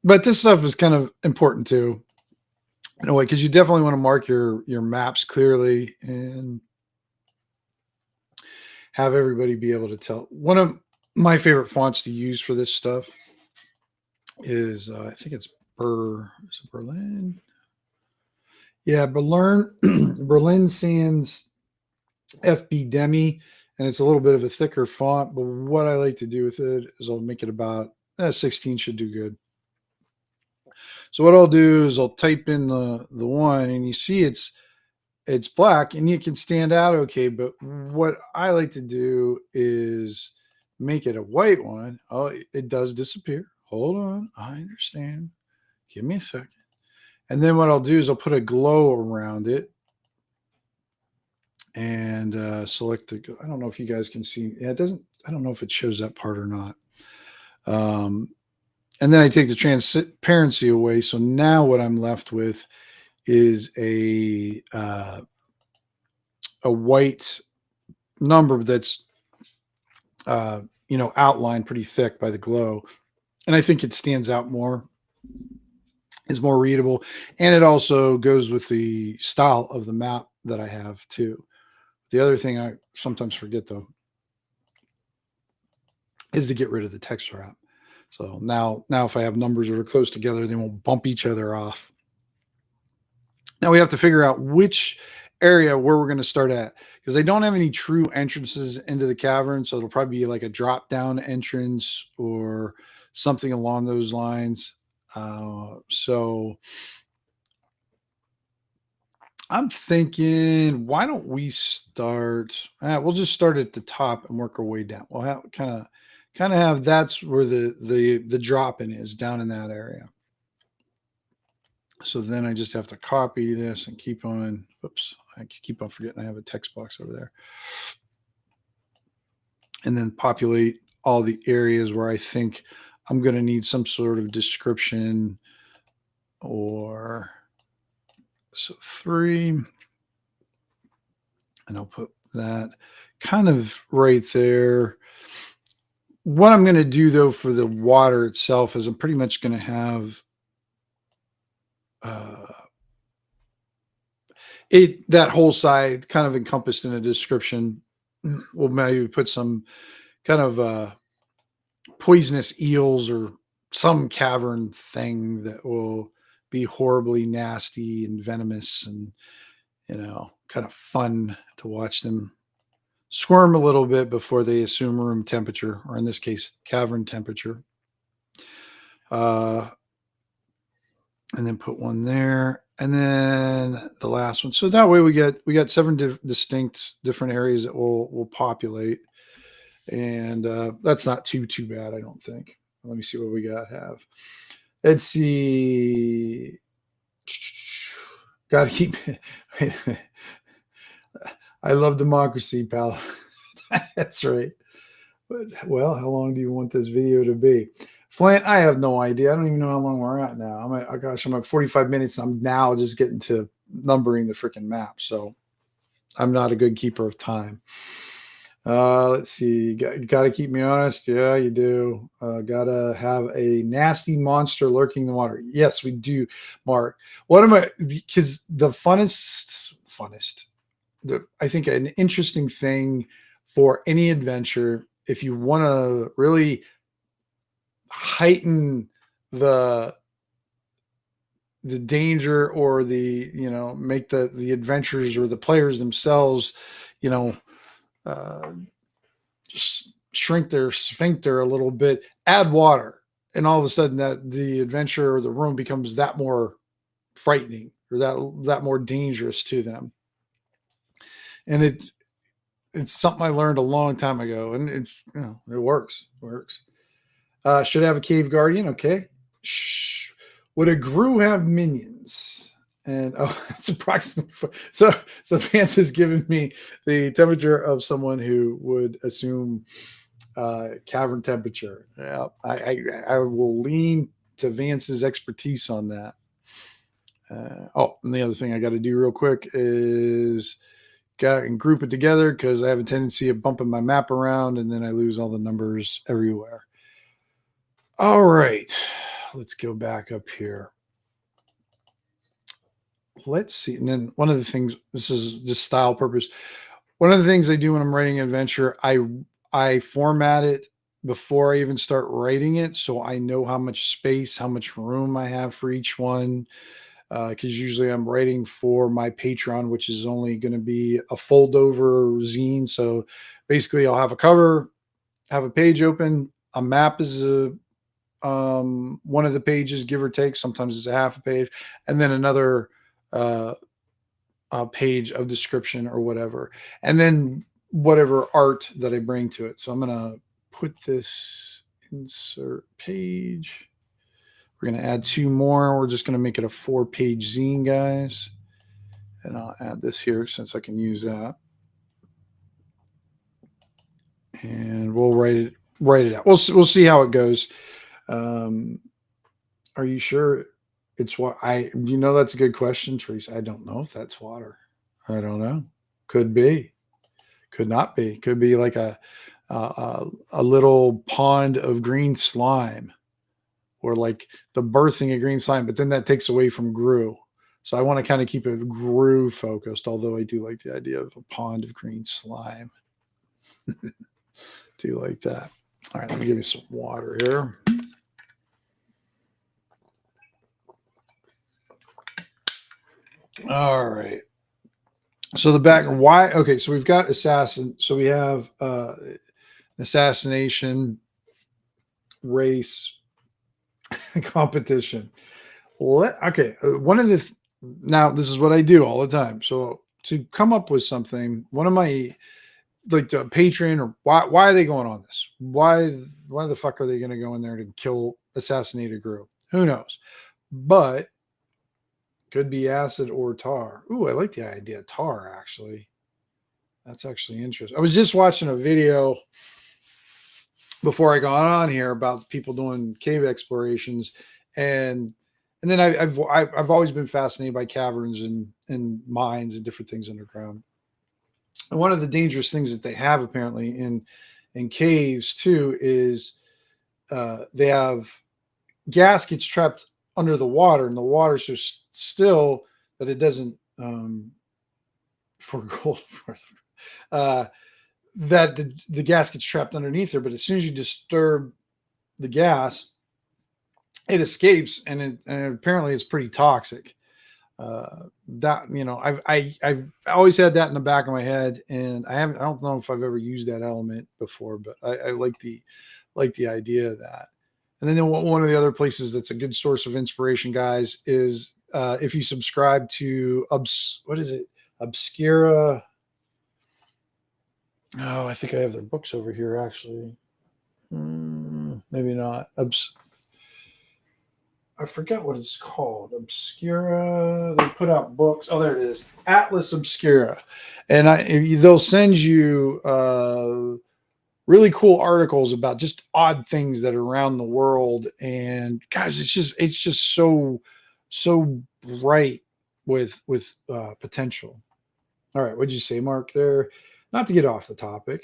But this stuff is kind of important too, in a way, because you definitely want to mark your maps clearly and have everybody be able to tell. One of my favorite fonts to use for this stuff is I think it's Berlin. Yeah, Berlin Sans FB Demi, and it's a little bit of a thicker font. But what I like to do with it is I'll make it about 16 should do good. So what I'll do is I'll type in the one, and you see it's black, and it can stand out okay. But what I like to do is make it a white one. Oh, it does disappear. Hold on, I understand. Give me a second. And then what I'll do is I'll put a glow around it and select the. I don't know if you guys can see. Yeah, it doesn't. I don't know if it shows that part or not. And then I take the transparency away. So now what I'm left with is a white number that's outlined pretty thick by the glow, and I think it stands out more. It's more readable, and it also goes with the style of the map that I have too. The other thing I sometimes forget though is to get rid of the text wrap. So now if I have numbers that are close together, they won't bump each other off. Now we have to figure out which area where we're going to start at, because I don't have any true entrances into the cavern. So it'll probably be like a drop down entrance or something along those lines. So I'm thinking, why don't we start? We'll just start at the top and work our way down. We'll have kind of have that's where the drop in is, down in that area. So then I just have to copy this and keep on. Oops, I keep on forgetting I have a text box over there. And then populate all the areas where I think I'm going to need some sort of description. Or so 3, and I'll put that kind of right there. What I'm going to do though for the water itself is I'm pretty much going to have that whole side kind of encompassed in a description. We'll maybe put some kind of poisonous eels or some cavern thing that will be horribly nasty and venomous and kind of fun to watch them squirm a little bit before they assume room temperature, or in this case, cavern temperature. And then put one there, and then the last one. So that way we got 7 distinct different areas that will populate, and that's not too bad, I don't think. Let me see what we have. Let's see. Got to keep. I love democracy, pal. That's right. But, well, how long do you want this video to be? Flint, I have no idea. I don't even know how long we're at now. I'm at 45 minutes. I'm now just getting to numbering the freaking map. So I'm not a good keeper of time. Let's see. You got to keep me honest. Yeah, you do. Got to have a nasty monster lurking in the water. Yes, we do, Mark. What am I? Because the funnest, I think an interesting thing for any adventure, if you want to really heighten the danger, or make the adventurers or the players themselves, just shrink their sphincter a little bit, add water, and all of a sudden that the adventure or the room becomes that more frightening, or that more dangerous to them. And it's something I learned a long time ago, and it's it works. Should have a cave guardian. Okay. Shh. Would a Gru have minions? And it's approximately so Vance has given me the temperature of someone who would assume cavern temperature. Yeah, I will lean to Vance's expertise on that. And the other thing I got to do real quick is and group it together, because I have a tendency of bumping my map around and then I lose all the numbers everywhere. All right, let's go back up here. Let's see. And then one of the things, this is just style purpose. One of the things I do when I'm writing an adventure, I format it before I even start writing it, so I know how much space, how much room I have for each one. Because usually I'm writing for my Patreon, which is only going to be a fold over zine. So basically I'll have a cover, have a page open, a map is one of the pages, give or take. Sometimes it's a half a page, and then another page of description or whatever, and then whatever art that I bring to it. So I'm going to put this insert page. We're going to add 2 more. We're just going to make it a 4-page zine, guys. And I'll add this here since I can use that. And we'll write it out. We'll see how it goes. Are you sure it's what that's a good question, Teresa. I don't know if that's water. I don't know. Could be. Could not be. Could be like a little pond of green slime, or like the birthing of green slime, but then that takes away from Gru. So I want to kind of keep it Gru focused, although I do like the idea of a pond of green slime. Do like that. All right, let me give you some water here. All right. So the back, why? Okay, so we've got assassin. So we have assassination, race, competition. Okay, one of the now this is what I do all the time. So to come up with something, one of my the Patreon, or why are they going on this? Why the fuck are they going to go in there to assassinate a Gru? Who knows? But could be acid or tar. Ooh, I like the idea of tar, actually. That's actually interesting. I was just watching a video before I got on here about people doing cave explorations, and then I've always been fascinated by caverns and mines and different things underground. And one of the dangerous things that they have apparently in caves too is they have gas gets trapped under the water, and the water's so still that it doesn't for gold that the gas gets trapped underneath there. But as soon as you disturb the gas, it escapes, and apparently it's pretty toxic. That, I've always had that in the back of my head, and I don't know if I've ever used that element before, but I like the idea of that. And then one of the other places that's a good source of inspiration, guys, is if you subscribe to what is it, Obscura. Oh, I think I have their books over here actually. Maybe not. I forget what it's called. Obscura. They put out books. Oh, there it is. Atlas Obscura, and they'll send you really cool articles about just odd things that are around the world. And guys, it's just so bright with potential. All right, what'd you say, Mark? There, not to get off the topic,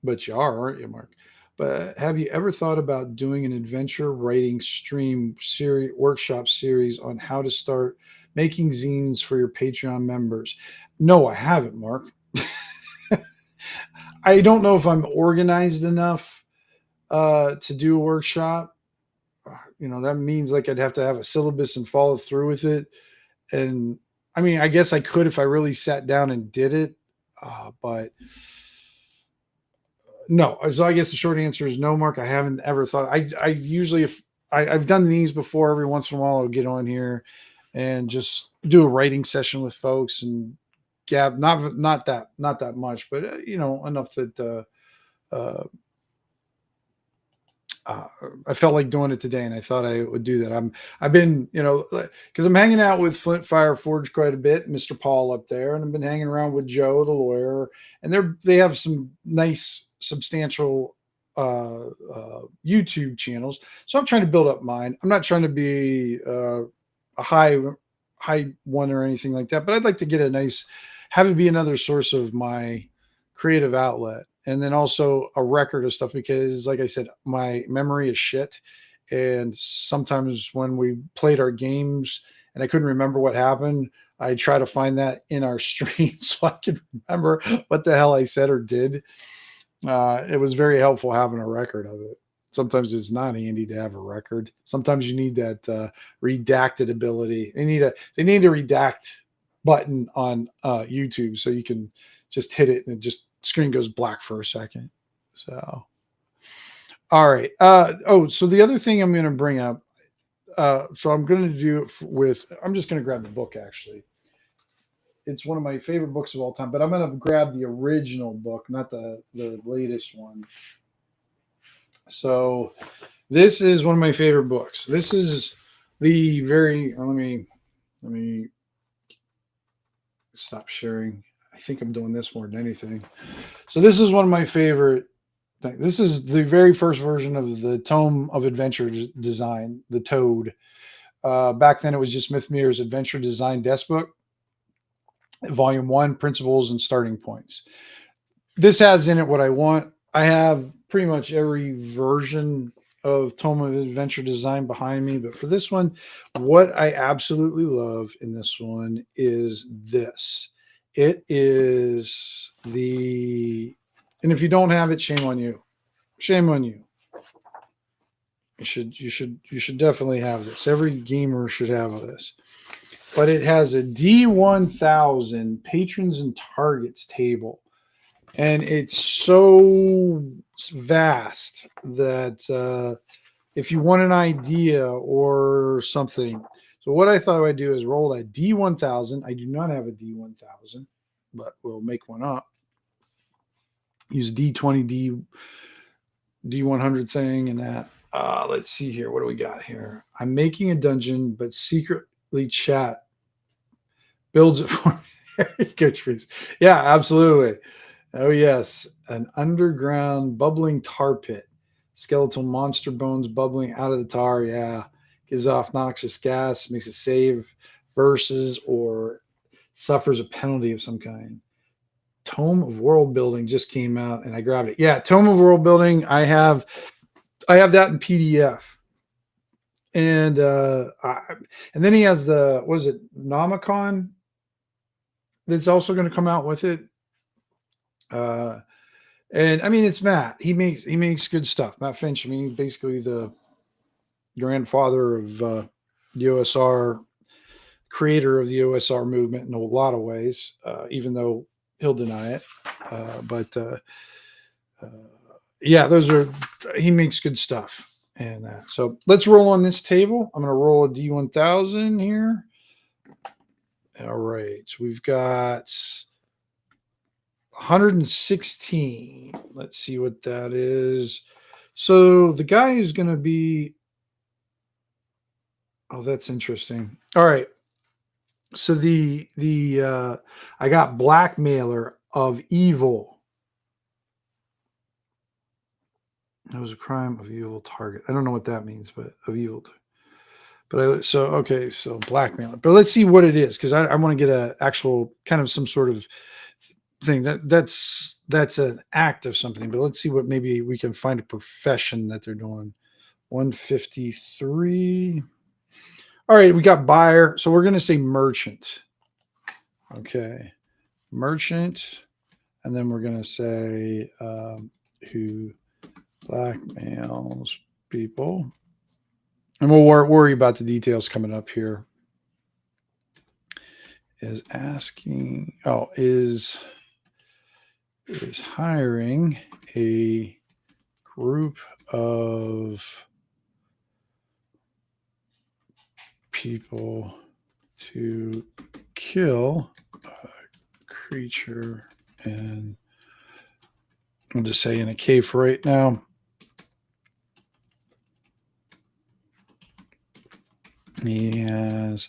but you are, aren't you, Mark? But have you ever thought about doing an adventure writing stream series, workshop series on how to start making zines for your Patreon members? No, I haven't, Mark. I don't know if I'm organized enough to do a workshop. That means like I'd have to have a syllabus and follow through with it. And I mean, I guess I could if I really sat down and did it, but no. So I guess the short answer is no, Mark. I haven't ever thought. I usually, if I've done these before, every once in a while I'll get on here and just do a writing session with folks and gab. Not that much, but enough that uh, I felt like doing it today, and I thought I would do that. I've been, because I'm hanging out with Flint Fire Forge quite a bit, Mr. Paul up there, and I've been hanging around with Joe, the lawyer, and they have some nice, substantial YouTube channels. So I'm trying to build up mine. I'm not trying to be a high one or anything like that, but I'd like to have it be another source of my creative outlet. And then also a record of stuff, because like I said, my memory is shit. And sometimes when we played our games and I couldn't remember what happened, I try to find that in our stream so I could remember what the hell I said or did. It was very helpful having a record of it. Sometimes it's not handy to have a record. Sometimes you need that redacted ability. They need a redact button on YouTube so you can just hit it and it just screen goes black for a second. So, all right. So the other thing I'm going to bring up. So I'm going to do it I'm just going to grab the book actually. It's one of my favorite books of all time, but I'm going to grab the original book, not the latest one. So this is one of my favorite books. This is the very, let me stop sharing. I think I'm doing this more than anything. So this is one of my favorite things. This is the very first version of the Tome of Adventure Design, the Toad. Back then it was just Smith Meier's Adventure Design Desk Book, Volume 1, Principles and Starting Points. This has in it what I want. I have pretty much every version of Tome of Adventure Design behind me, but for this one, what I absolutely love in this one is this. It is and if you don't have it, shame on you. Shame on you. You should definitely have this. Every gamer should have this. But it has a D1000 patrons and targets table. And it's so vast that if you want an idea or something. So what I thought I'd do is roll a D1000. I do not have a D1000, but we'll make one up. Use D20, D100 thing and that. Let's see here. What do we got here? I'm making a dungeon, but secretly chat builds it for me. Good trees. Yeah, absolutely. Oh, yes. An underground bubbling tar pit. Skeletal monster bones bubbling out of the tar. Yeah. Gives off noxious gas, makes it save versus or suffers a penalty of some kind. Tome of World Building just came out and I grabbed it. Yeah, Tome of World Building. I have that in PDF. And and then he has Nomicon that's also going to come out with it. And I mean, it's Matt. He makes good stuff. Matt Finch. I mean, basically the grandfather of the OSR creator of the OSR movement in a lot of ways, even though he'll deny it. But yeah, he makes good stuff. And so let's roll on this table. I'm going to roll a D1000 here. All right. So we've got 116. Let's see what that is. So the guy who's going to be. Oh, that's interesting. All right. So I got blackmailer of evil. It was a crime of evil target. I don't know what that means, but of evil. But so blackmailer. But let's see what it is, because I want to get a actual kind of some sort of thing that's an act of something. But let's see what maybe we can find a profession that they're doing. 153. All right, we got buyer. So we're going to say merchant. Okay. Merchant. And then we're going to say who blackmails people. And we'll worry about the details coming up here. Is hiring a group of people to kill a creature, and I'll just say in a cave for right now. He has.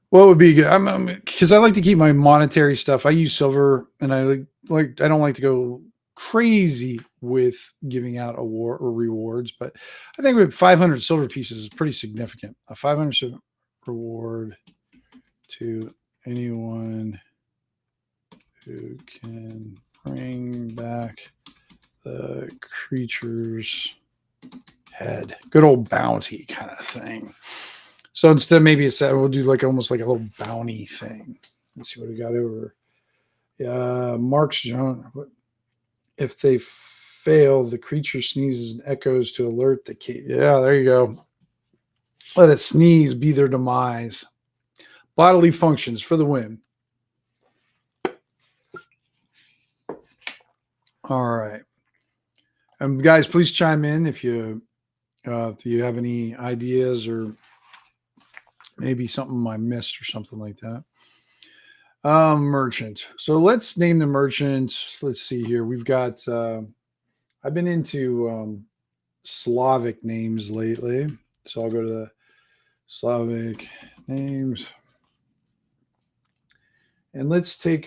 What would be good? Because I like to keep my monetary stuff. I use silver, and I don't like to go crazy with giving out award or rewards. But I think with 500 silver pieces is pretty significant. A 500 silver reward to anyone who can bring back the creature's head. Good old bounty kind of thing. So instead, maybe we'll do almost like a little bounty thing. Let's see what we got over. Mark's John. If they fail, the creature sneezes and echoes to alert the key. Yeah, there you go. Let it sneeze, be their demise. Bodily functions for the win. All right. Guys, please chime in if you have any ideas or maybe something I missed or something like that. Merchant. So let's name the merchant. Let's see here. We've got, I've been into Slavic names lately. So I'll go to the Slavic names. And let's make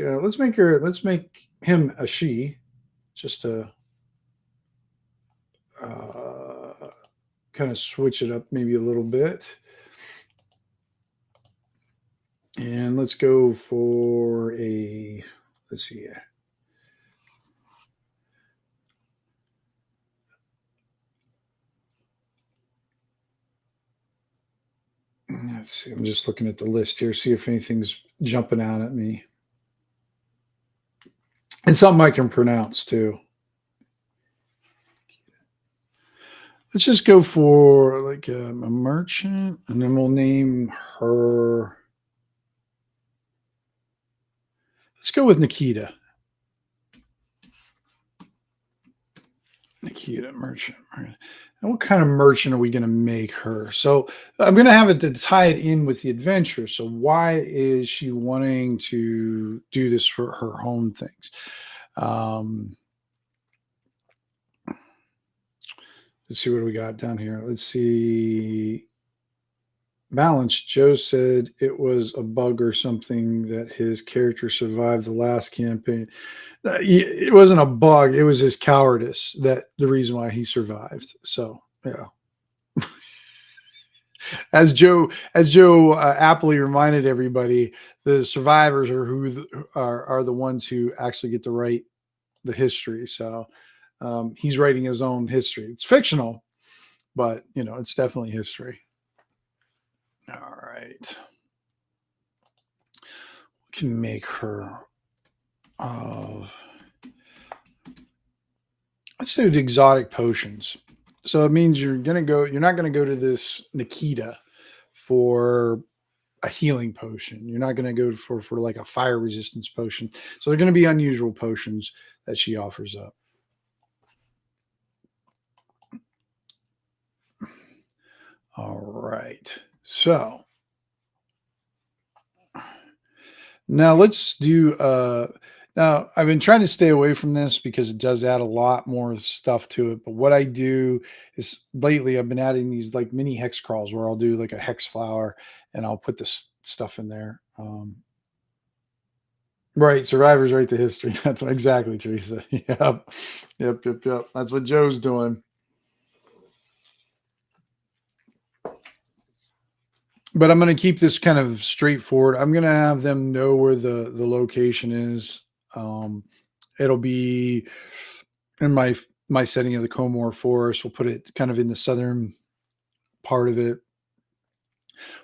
him a she, just to kind of switch it up maybe a little bit. And let's go for let's see. Let's see. I'm just looking at the list here, see if anything's jumping out at me. And something I can pronounce too. Let's just go for a merchant, and then we'll name her. Let's go with Nikita. Nikita, merchant. And what kind of merchant are we going to make her? So I'm going to have it to tie it in with the adventure. So why is she wanting to do this for her home things? Let's see what we got down here. Let's see. Balance. Joe said it was a bug or something that his character survived the last campaign. It wasn't a bug. It was his cowardice that the reason why he survived. So yeah. As Joe aptly reminded everybody, the survivors are who are the ones who actually get to write the history. So he's writing his own history. It's fictional, but it's definitely history. All right. We can make her let's do the exotic potions. So it means you're not going to go to this Nikita for a healing potion. You're not going to go for like a fire resistance potion. So they're going to be unusual potions that she offers up. All right. So now let's do now I've been trying to stay away from this because it does add a lot more stuff to it. But what I do is lately I've been adding these like mini hex crawls where I'll do like a hex flower and I'll put this stuff in there. Right, survivors write the history. That's what, exactly, Teresa. Yep. That's what Joe's doing. But I'm going to keep this kind of straightforward. I'm going to have them know where the location is. It'll be in my setting of the Comore Forest. We'll put it kind of in the southern part of it.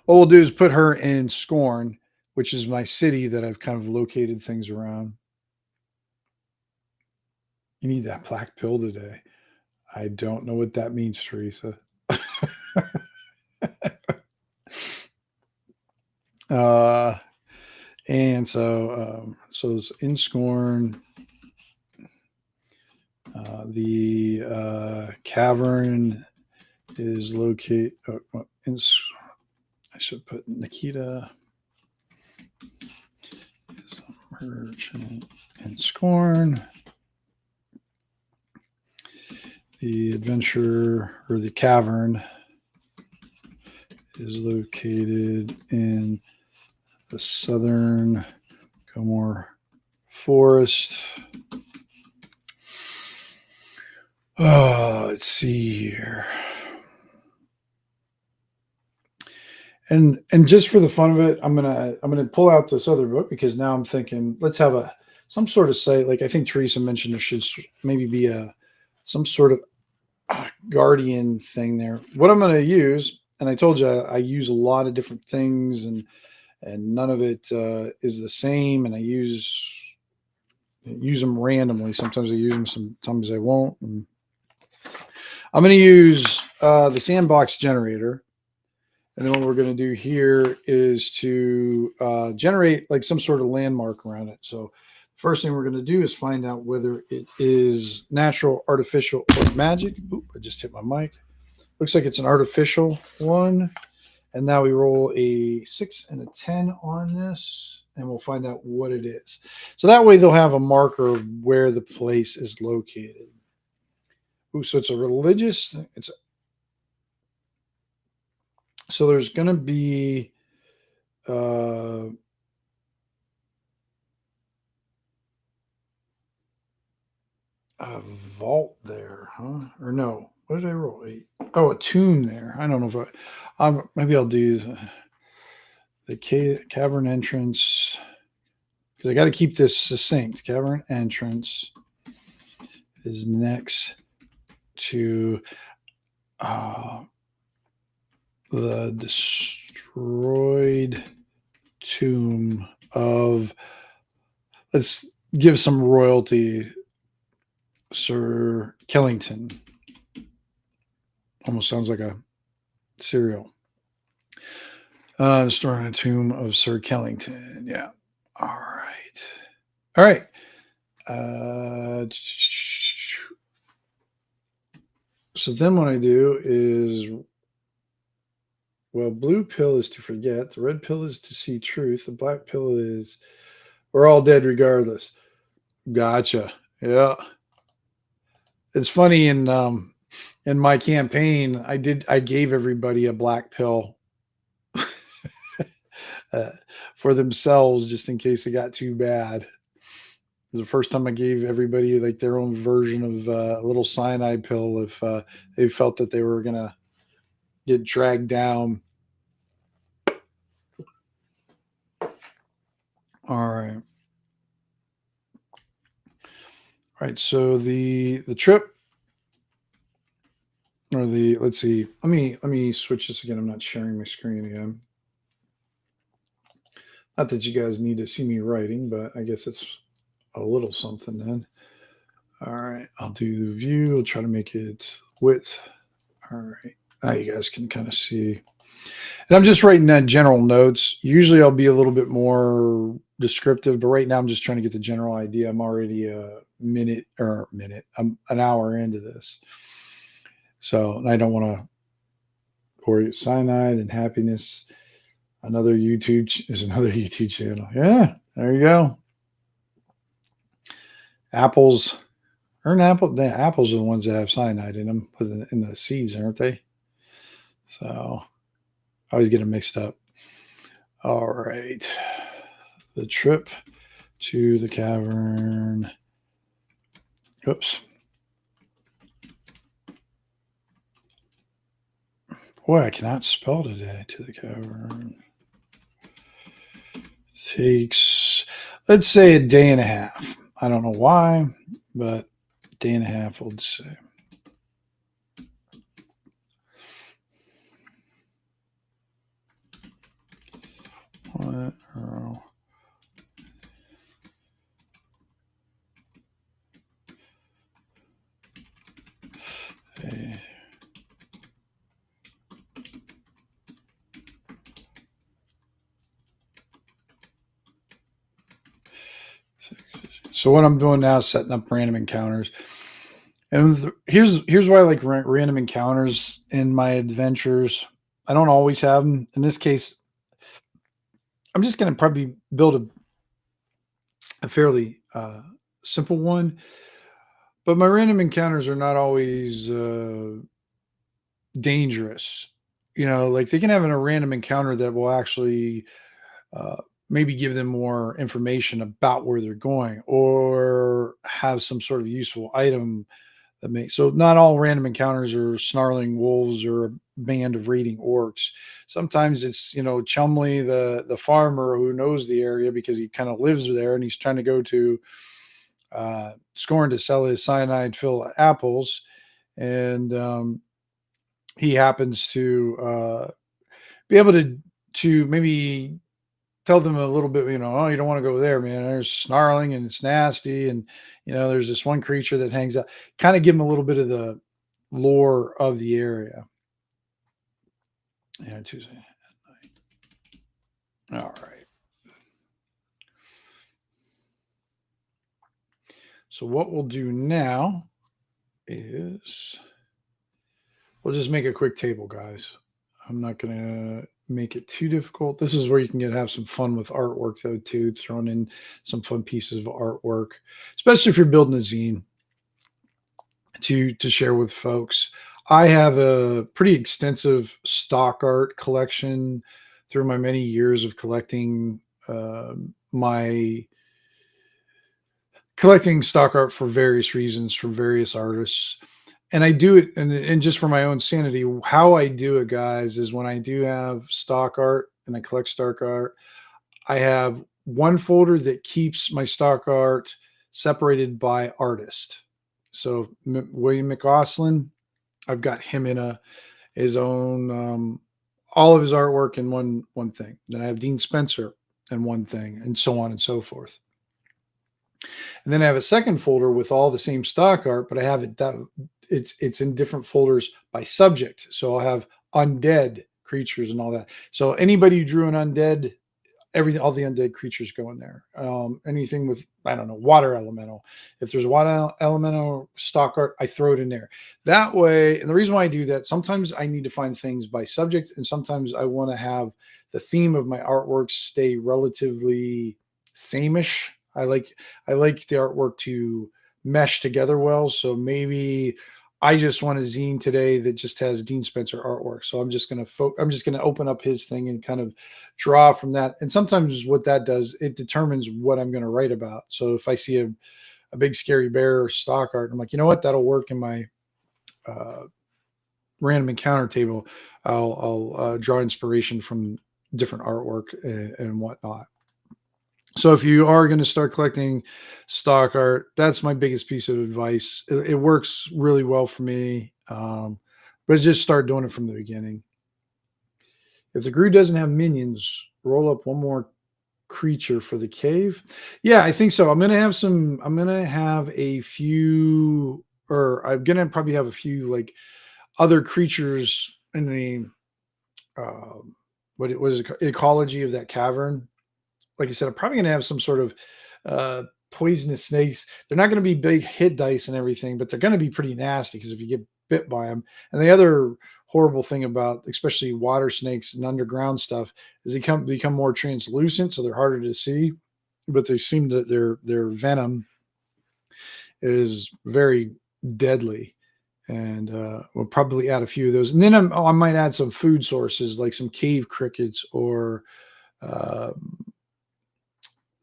What we'll do is put her in Scorn, which is my city that I've kind of located things around. You need that black pill today. I don't know what that means, Teresa. And so it's in Scorn. The cavern is located. I should put Nikita is a merchant in Scorn. The adventure or the cavern is located in the southern Comore Forest. Oh, let's see here. And just for the fun of it, I'm gonna pull out this other book because now I'm thinking let's have some sort of site. Like I think Teresa mentioned there should maybe be some sort of guardian thing there. What I'm going to use, and I told you I use a lot of different things, and none of it is the same, and I use them randomly. Sometimes I use them, sometimes I won't. And I'm going to use the sandbox generator. And then what we're going to do here is to generate like some sort of landmark around it. So first thing we're going to do is find out whether it is natural, artificial, or magic. Oop, I just hit my mic. Looks like it's an artificial one. And now we roll a 6 and a 10 on this, and we'll find out what it is. So that way they'll have a marker of where the place is located. Ooh, so it's a religious, so there's going to be a vault there, huh? Or no? What did I roll? Oh, a tomb there. I don't know if maybe I'll do the cavern entrance because I got to keep this succinct. Cavern entrance is next to the destroyed tomb of. Let's give some royalty. Sir Kellington. Almost sounds like a cereal. The story in the tomb of Sir Kellington. Yeah. All right. So then what I do is, well, blue pill is to forget. The red pill is to see truth. The black pill is we're all dead regardless. Gotcha. Yeah. It's funny in my campaign, I gave everybody a black pill for themselves just in case it got too bad. It was the first time I gave everybody like their own version of a little cyanide pill if they felt that they were gonna get dragged down. All right. All right. So the trip or let's see. Let me switch this again. I'm not sharing my screen again. Not that you guys need to see me writing, but I guess it's a little something then. All right, I'll do the view. I'll try to make it width. All right, now you guys can kind of see. And I'm just writing down general notes. Usually I'll be a little bit more descriptive, but right now I'm just trying to get the general idea. I'm already I'm an hour into this. So and I don't want to bore you. Cyanide and happiness. Is another YouTube channel. Yeah, there you go. Apples. The apples are the ones that have cyanide in them, in the seeds, aren't they? So I always get them mixed up. All right. The trip to the cavern. Oops. Boy, I cannot spell today. To the cavern. Takes, let's say, a day and a half. I don't know why, but a day and a half, we'll just say. What? Oh. Hey. So what I'm doing now is setting up random encounters. And here's why I like random encounters in my adventures. I don't always have them. In this case, I'm just going to probably build a fairly simple one. But my random encounters are not always dangerous. Like they can have a random encounter that will actually uh, maybe give them more information about where they're going or have some sort of useful item that makes. So not all random encounters are snarling wolves or a band of raiding orcs. Sometimes it's Chumley, the farmer who knows the area because he kind of lives there and he's trying to go to Scorn to sell his cyanide filled apples, and he happens to be able to maybe tell them a little bit, oh, you don't want to go there, man. There's snarling and it's nasty. And, there's this one creature that hangs out, kind of give them a little bit of the lore of the area. Yeah, Tuesday night. All right. So what we'll do now is we'll just make a quick table, guys. I'm not going to make it too difficult. This is where you can have some fun with artwork, though, too, throwing in some fun pieces of artwork, especially if you're building a zine to share with folks. I have a pretty extensive stock art collection through my many years of collecting stock art for various reasons from various artists. And I do it, and just for my own sanity, how I do it, guys, is when I do have stock art and I collect stock art, I have one folder that keeps my stock art separated by artist. So William McAuslin, I've got him in his own all of his artwork in one thing. Then I have Dean Spencer in one thing, and so on and so forth. And then I have a second folder with all the same stock art, but I have it's in different folders by subject. So I'll have undead creatures and all that. So anybody who drew an undead, all the undead creatures go in there. Anything with, I don't know, water elemental. If there's water elemental stock art, I throw it in there. That way, and the reason why I do that, sometimes I need to find things by subject, and sometimes I want to have the theme of my artwork stay relatively same-ish. I like the artwork to mesh together well. So maybe I just want a zine today that just has Dean Spencer artwork. So I'm just gonna open up his thing and kind of draw from that. And sometimes what that does, it determines what I'm going to write about. So if I see a big scary bear stock art, I'm like, you know what, that'll work in my random encounter table. I'll draw inspiration from different artwork and whatnot. So if you are going to start collecting stock art, that's my biggest piece of advice. It works really well for me, but just start doing it from the beginning. If the Gru doesn't have minions, roll up one more creature for the cave. Yeah, I think so. I'm going to have a few, or I'm going to probably have a few like other creatures in the what it was, ecology of that cavern. Like I said, I'm probably going to have some sort of uh, poisonous snakes. They're not going to be big hit dice and everything, but they're going to be pretty nasty because if you get bit by them. And the other horrible thing about especially water snakes and underground stuff is they become more translucent, so they're harder to see. But they seem that their venom is very deadly. And we'll probably add a few of those. And then I might add some food sources like some cave crickets or uh,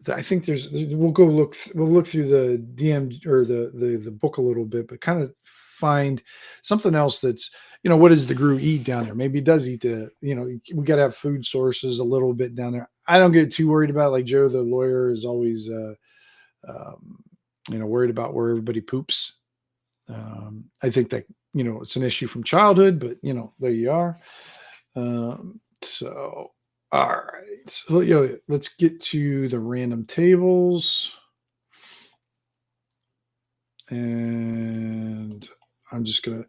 I think we'll go we'll look through the DM or the book a little bit, but kind of find something else that's, what does the Gru eat down there? Maybe it does eat we got to have food sources a little bit down there. I don't get too worried about it. Like Joe, the lawyer, is always, worried about where everybody poops. I think that, it's an issue from childhood, but there you are. So, all right. So, let's get to the random tables. And I'm just gonna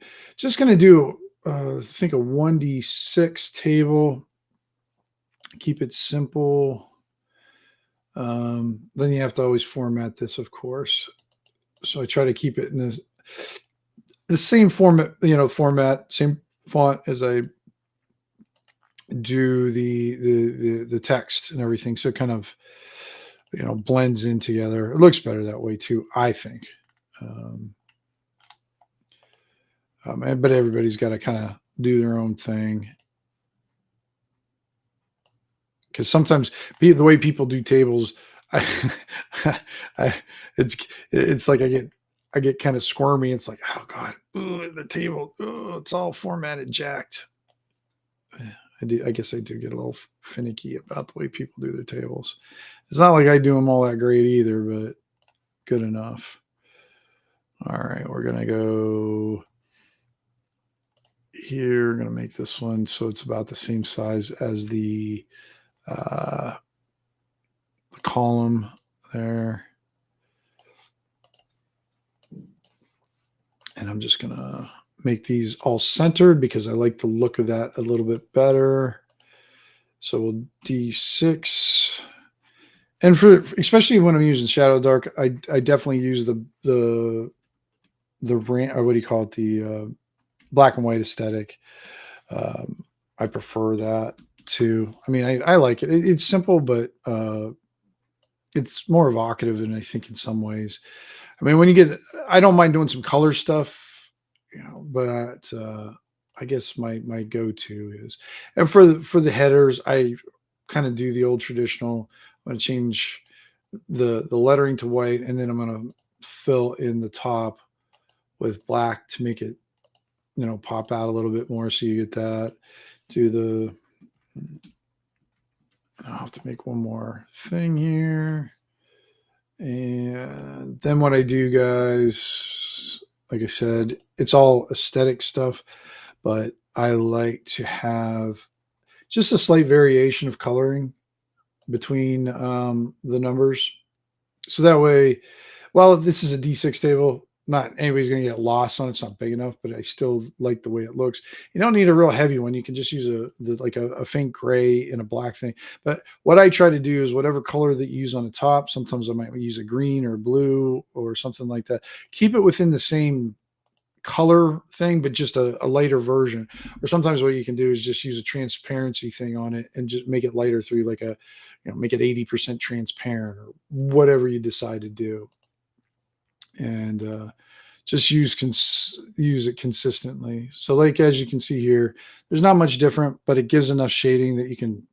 do I think a 1d6 table. Keep it simple. Then you have to always format this, of course. So I try to keep it in the same format, same font as I do the text and everything. So it kind of, blends in together. It looks better that way too, I think. But everybody's got to kind of do their own thing. Because sometimes the way people do tables, it's like I get kind of squirmy. It's like, oh God, the table, it's all formatted, jacked. I guess I do get a little finicky about the way people do their tables. It's not like I do them all that great either, but good enough. All right, we're gonna go here. We're gonna make this one so it's about the same size as the column there. And I'm just gonna make these all centered because I like the look of that a little bit better. So we'll D6. And especially when I'm using Shadow Dark, I definitely use the what do you call it? The black and white aesthetic. I prefer that too. I mean, I like it. It's simple, but it's more evocative than I think in some ways. I mean, I don't mind doing some color stuff, but I guess my go-to is, and for the headers, I kind of do the old traditional. I'm going to change the lettering to white, and then I'm going to fill in the top with black to make it, pop out a little bit more. So you get that. I'll have to make one more thing here. And then what I do, guys, like I said, it's all aesthetic stuff, but I like to have just a slight variation of coloring between the numbers. So that way, while this is a D6 table, not anybody's going to get lost on it. It's not big enough, but I still like the way it looks. You don't need a real heavy one. You can just use a faint gray and a black thing. But what I try to do is whatever color that you use on the top, sometimes I might use a green or blue or something like that. Keep it within the same color thing, but just a lighter version. Or sometimes what you can do is just use a transparency thing on it and just make it lighter through make it 80% transparent or whatever you decide to do. And just use it consistently. So like, as you can see here, there's not much different, but it gives enough shading that you can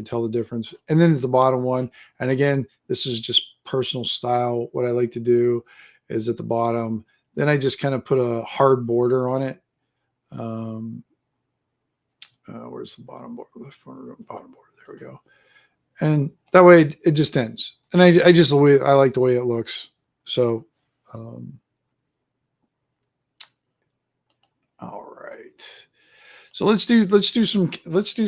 tell the difference. And then at the bottom one, and again, this is just personal style. What I like to do is at the bottom, then I just kind of put a hard border on it. Where's the bottom border? Left border, bottom border. There we go. And that way it just ends. And I like the way it looks. So, all right. So let's do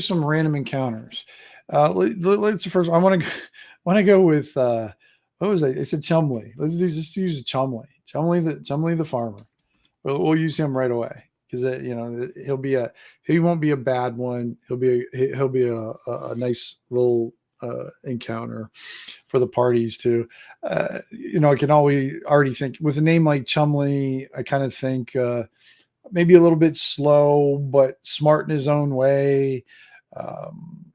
some random encounters. Let's first. I want to go with what was I? I said Chumley. Let's just use Chumley. Chumley the farmer. We'll use him right away. because he won't be a bad one. He'll be a nice little encounter for the parties too. I can always already think with a name like Chumley, I kind of think maybe a little bit slow, but smart in his own way. Um,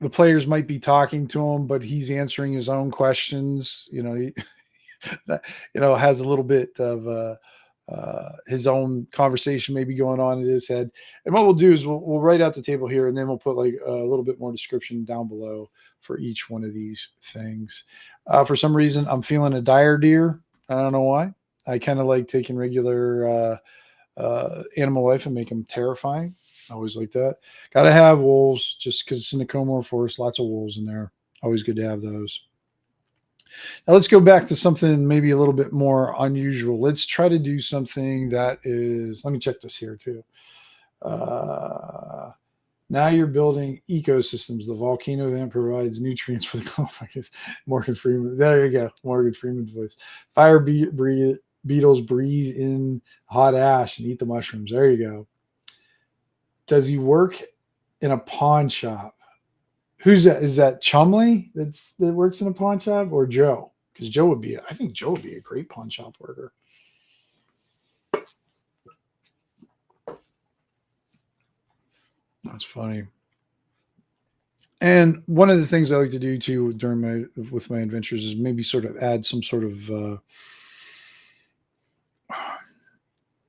the players might be talking to him, but he's answering his own questions. That has a little bit of his own conversation maybe going on in his head. And what we'll do is we'll write out the table here, and then we'll put like a little bit more description down below for each one of these things. For some reason, I'm feeling a dire deer. I don't know why. I kind of like taking regular animal life and make them terrifying. I always like that. Got to have wolves just because it's in the Comore Forest. Lots of wolves in there. Always good to have those. Now let's go back to something maybe a little bit more unusual. Let's try to do something that is, let me check this here too. Now you're building ecosystems. The volcano event provides nutrients for the globe. I guess Morgan Freeman. There you go. Morgan Freeman's voice. Beetles breathe in hot ash and eat the mushrooms. There you go. Does he work in a pawn shop? Who's that? Is that Chumley that works in a pawn shop, or Joe? Because I think Joe would be a great pawn shop worker. That's funny. And one of the things I like to do too with my adventures is maybe sort of add some sort of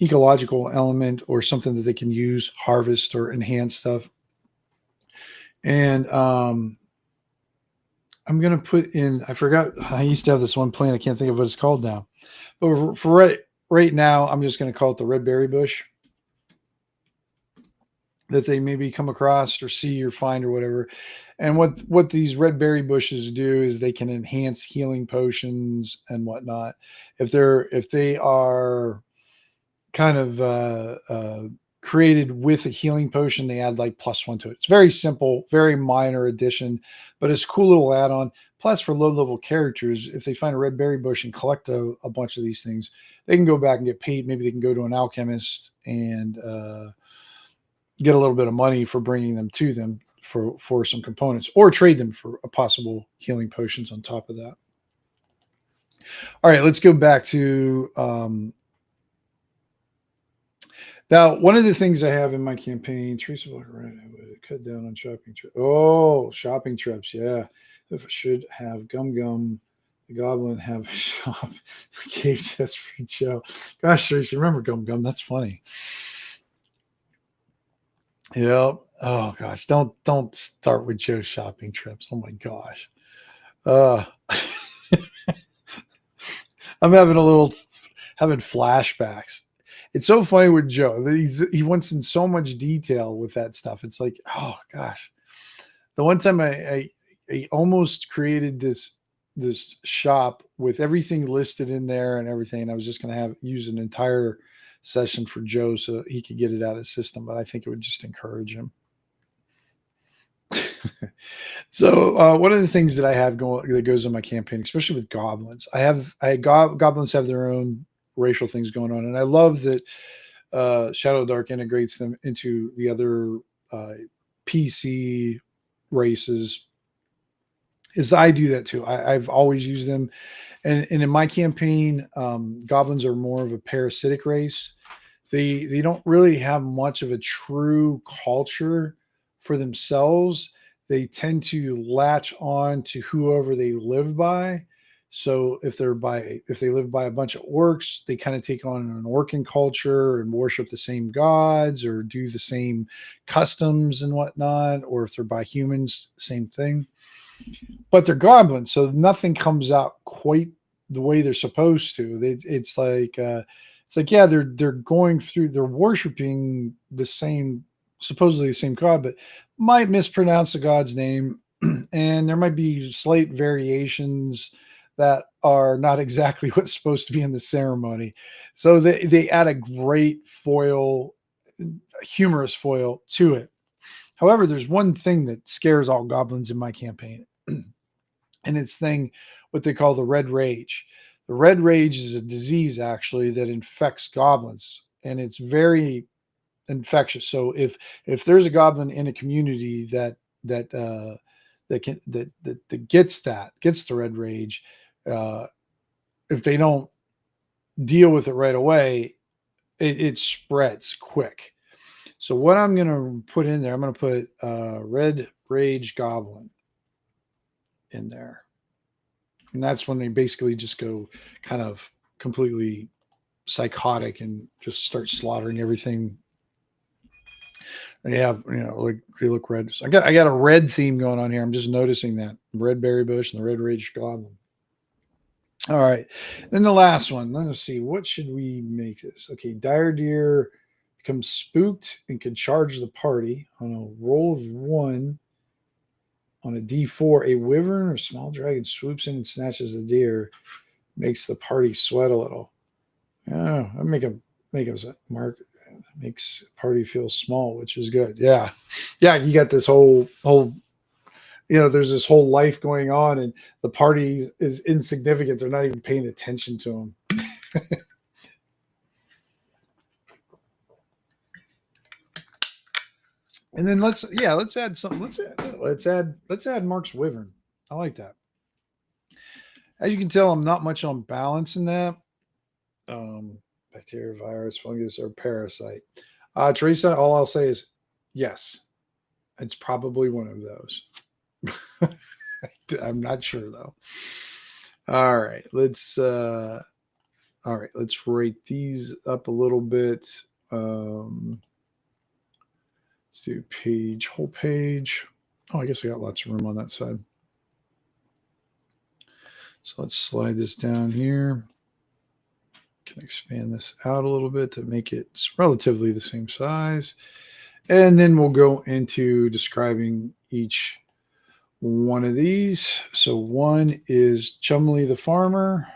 ecological element or something that they can use, harvest or enhance stuff. And I'm going to put in, I forgot, I used to have this one plant. I can't think of what it's called now. But for right now, I'm just going to call it the red berry bush that they maybe come across or see or find or whatever. And what these red berry bushes do is they can enhance healing potions and whatnot. If they are kind of created with a healing potion, they add like +1 to it. It's very simple, very minor addition, but it's a cool little add-on. Plus, for low-level characters, if they find a red berry bush and collect a bunch of these things, they can go back and get paid. Maybe they can go to an alchemist and get a little bit of money for bringing them to them for some components, or trade them for a possible healing potions on top of that. All right, let's go back to now, one of the things I have in my campaign, Teresa would cut down on shopping trips. Oh, shopping trips, yeah. If I should have Gum, the goblin have a shop, cave chest for Joe. Gosh, Teresa, remember Gum? That's funny. Yeah. Oh gosh, don't start with Joe's shopping trips. Oh my gosh. I'm having flashbacks. It's so funny with Joe. He went in so much detail with that stuff. It's like, oh gosh. The one time I almost created this shop with everything listed in there and everything, and I was just going to use an entire session for Joe so he could get it out of his system, but I think it would just encourage him. So one of the things that I have that goes on my campaign, especially with goblins, goblins have their own racial things going on, and I love that Shadow Dark integrates them into the other PC races. Is I do that too. I've always used them, and in my campaign, goblins are more of a parasitic race. They don't really have much of a true culture for themselves. They tend to latch on to whoever they live by. So if they live by a bunch of orcs, they kind of take on an orcan culture and worship the same gods or do the same customs and whatnot. Or if they're by humans, same thing. But they're goblins, so nothing comes out quite the way they're supposed to. It's like yeah, they're worshiping supposedly the same god, but might mispronounce the god's name, and there might be slight variations that are not exactly what's supposed to be in the ceremony. So they add a great humorous foil to it. However, there's one thing that scares all goblins in my campaign, and it's what they call the red rage. The red rage is a disease actually that infects goblins, and it's very infectious. So if there's a goblin in a community that that gets the red rage, uh, if they don't deal with it right away, it spreads quick. So what I'm going to put in there, I'm going to put red rage goblin in there, and that's when they basically just go kind of completely psychotic and just start slaughtering everything. They have, like they look red. So I got a red theme going on here. I'm just noticing that red berry bush and the red rage goblin. All right, then the last one. Let's see, what should we make this? Okay, dire deer becomes spooked and can charge the party on a roll of 1. On a d4, a wyvern or small dragon swoops in and snatches the deer, makes the party sweat a little. Yeah, I make a mark. Makes party feel small, which is good. Yeah, yeah. You got this whole. There's this whole life going on, and the party is insignificant. They're not even paying attention to them. And then let's add something. Let's add Mark's wyvern. I like that. As you can tell, I'm not much on balance in that. Bacteria, virus, fungus, or parasite. Teresa, all I'll say is yes. It's probably one of those. I'm not sure though. All right, let's rate these up a little bit. Let's do whole page. Oh, I guess I got lots of room on that side. So let's slide this down here. Can expand this out a little bit to make it relatively the same size. And then we'll go into describing each one of these. So one is Chumley the farmer.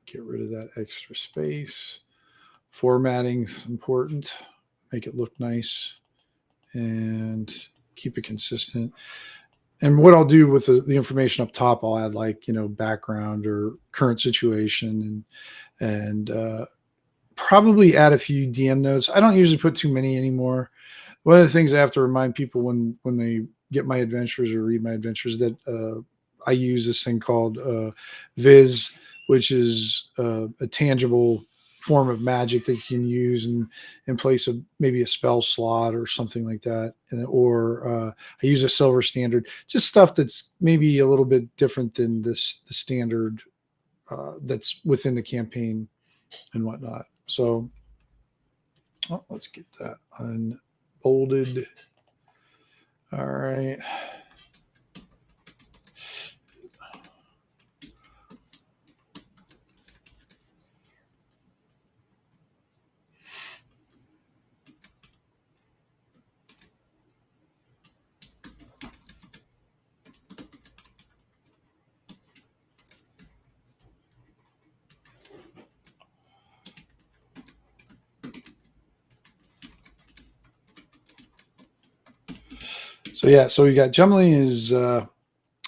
Get rid of that extra space. Formatting's important. Make it look nice and keep it consistent. And what I'll do with the information up top, I'll add background or current situation and probably add a few DM notes. I don't usually put too many anymore. One of the things I have to remind people when they get my adventures or read my adventures that I use this thing called Viz, which is a tangible form of magic that you can use in place of maybe a spell slot or something like that. Or I use a silver standard, just stuff that's maybe a little bit different than the standard that's within the campaign and whatnot. So let's get that unbolded. All right. So we got Jumley is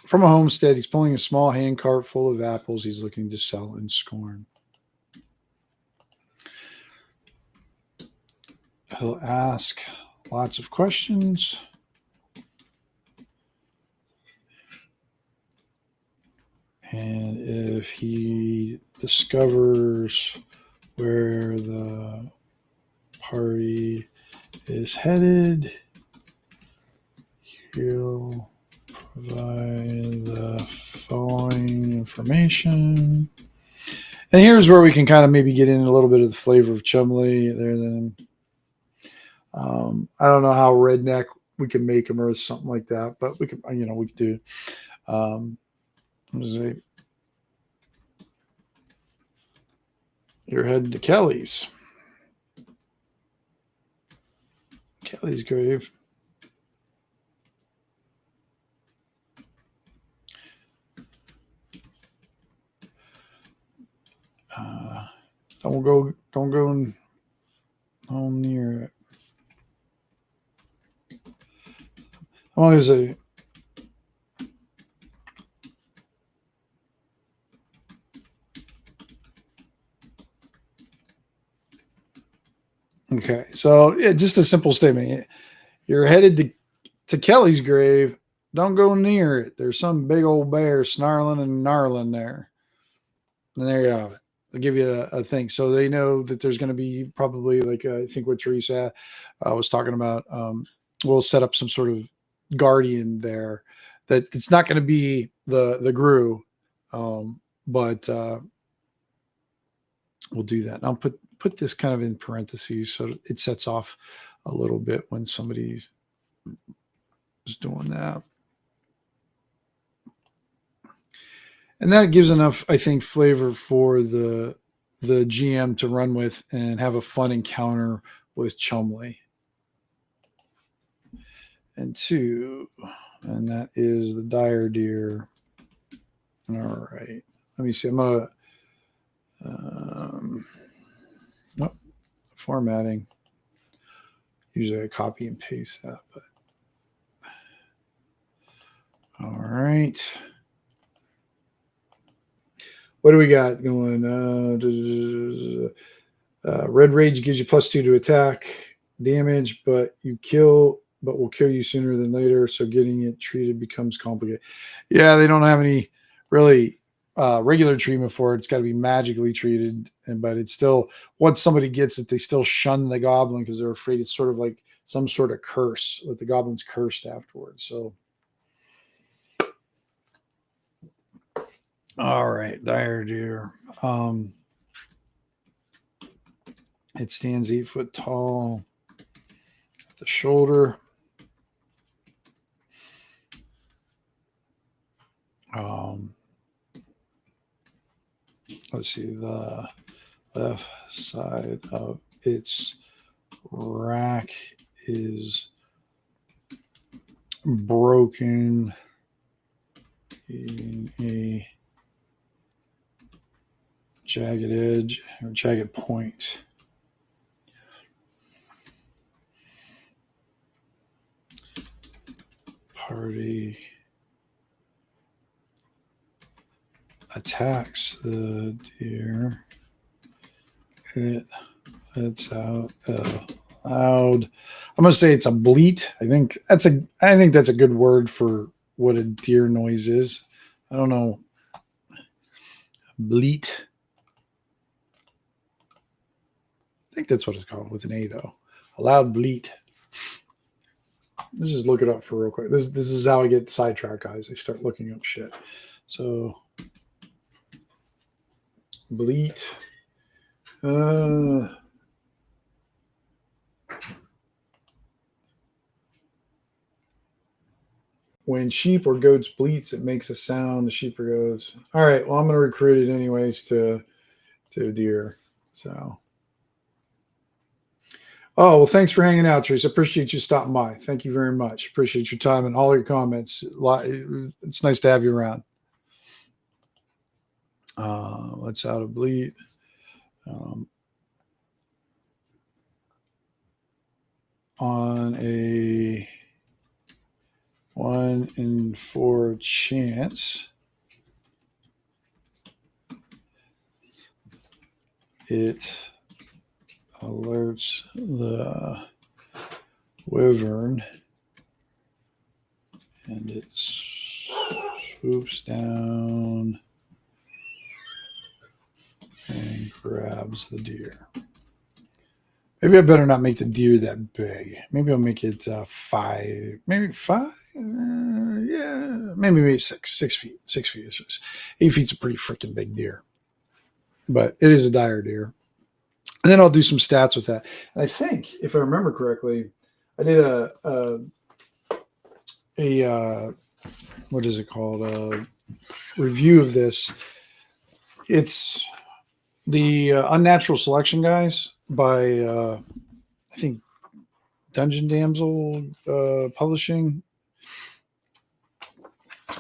from a homestead. He's pulling a small hand cart full of apples he's looking to sell in scorn. He'll ask lots of questions. And if he discovers where the party is headed, he'll provide the following information. And here's where we can kind of maybe get in a little bit of the flavor of Chumley there. Then I don't know how redneck we can make him or something like that, but we can, we can do. Let's see. You're heading to Kelly's grave. Don't go near it. How long is it? Okay, so yeah, just a simple statement. You're headed to Kelly's grave. Don't go near it. There's some big old bear snarling and gnarling there. And there you have it. They'll give you a thing. So they know that there's going to be probably like, I think what Teresa was talking about. We'll set up some sort of guardian there that it's not going to be the Gru, but we'll do that. And I'll put this kind of in parentheses so it sets off a little bit when somebody is doing that. And that gives enough, I think, flavor for the GM to run with and have a fun encounter with Chumley. And two, and that is the dire deer. All right. Let me see. I'm gonna formatting. Usually I copy and paste that, but all right. What do we got going? Red Rage gives you +2 to attack damage, but will kill you sooner than later. So getting it treated becomes complicated. Yeah, they don't have any really regular treatment for it. It's got to be magically treated, but it's still, once somebody gets it, they still shun the goblin because they're afraid it's sort of like some sort of curse, that the goblin's cursed afterwards. So, all right, dire deer. It stands 8 foot tall at the shoulder. Let's see, the left side of its rack is broken in a jagged edge or jagged point. Party attacks the deer. It lets out a loud. I'm gonna say it's a bleat. I think that's a good word for what a deer noise is. I don't know. Bleat. I think that's what it's called with an A though. A loud bleat. Let's just look it up for real quick. This is how I get sidetracked, guys. I start looking up shit. So bleat. When sheep or goats bleats, it makes a sound. The sheep or goats. All right. Well, I'm going to recruit it anyways to deer. So. Oh, well, thanks for hanging out, Teresa. Appreciate you stopping by. Thank you very much. Appreciate your time and all your comments. It's nice to have you around. Let's out of bleat. On a 1 in 4 chance, it alerts the wyvern and it swoops down and grabs the deer. Maybe I better not make the deer that big. Maybe I'll make it 5, maybe 5. Yeah, maybe 6 feet. 6 feet. 8 feet's a pretty freaking big deer, but it is a dire deer. And then I'll do some stats with that. And I think, if I remember correctly, I did a what is it called? A review of this. It's the Unnatural Selection guys by I think Dungeon Damsel Publishing.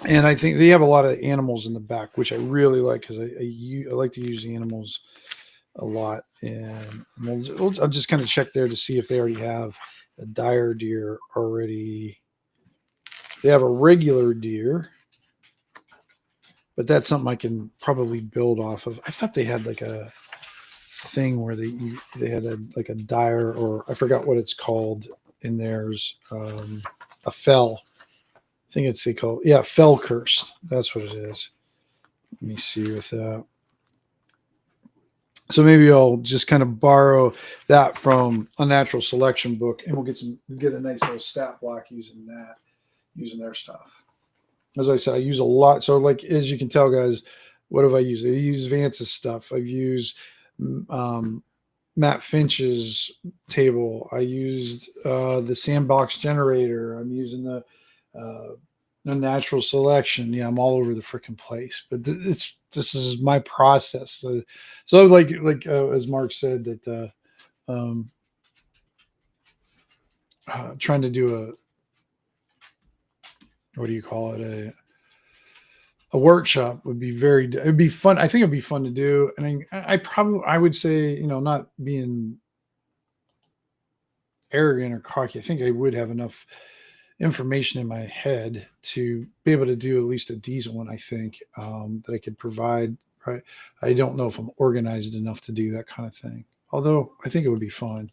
And I think they have a lot of animals in the back, which I really like because I like to use animals a lot. And I'll just kind of check there to see if they already have a dire deer already. They have a regular deer, but that's something I can probably build off of. I thought they had like a thing where they had like a dire, or I forgot what it's called in theirs, a fell. I think it's fell curse. That's what it is. Let me see with that. So maybe I'll just kind of borrow that from Unnatural Selection book, and we'll get a nice little stat block using their stuff. As I said, I use a lot. So like, as you can tell, guys, what have I used? I use Vance's stuff. I've used Matt Finch's table. I used the Sandbox generator. I'm using the Unnatural Selection. Yeah, I'm all over the freaking place. But this is my process. So like as Mark said, that trying to do what do you call it, a workshop would be it'd be fun. I think it'd be fun to do. And I would say, not being arrogant or cocky, I think I would have enough information in my head to be able to do at least a decent one. I think that I could provide. Right. I don't know if I'm organized enough to do that kind of thing, although I think it would be fun.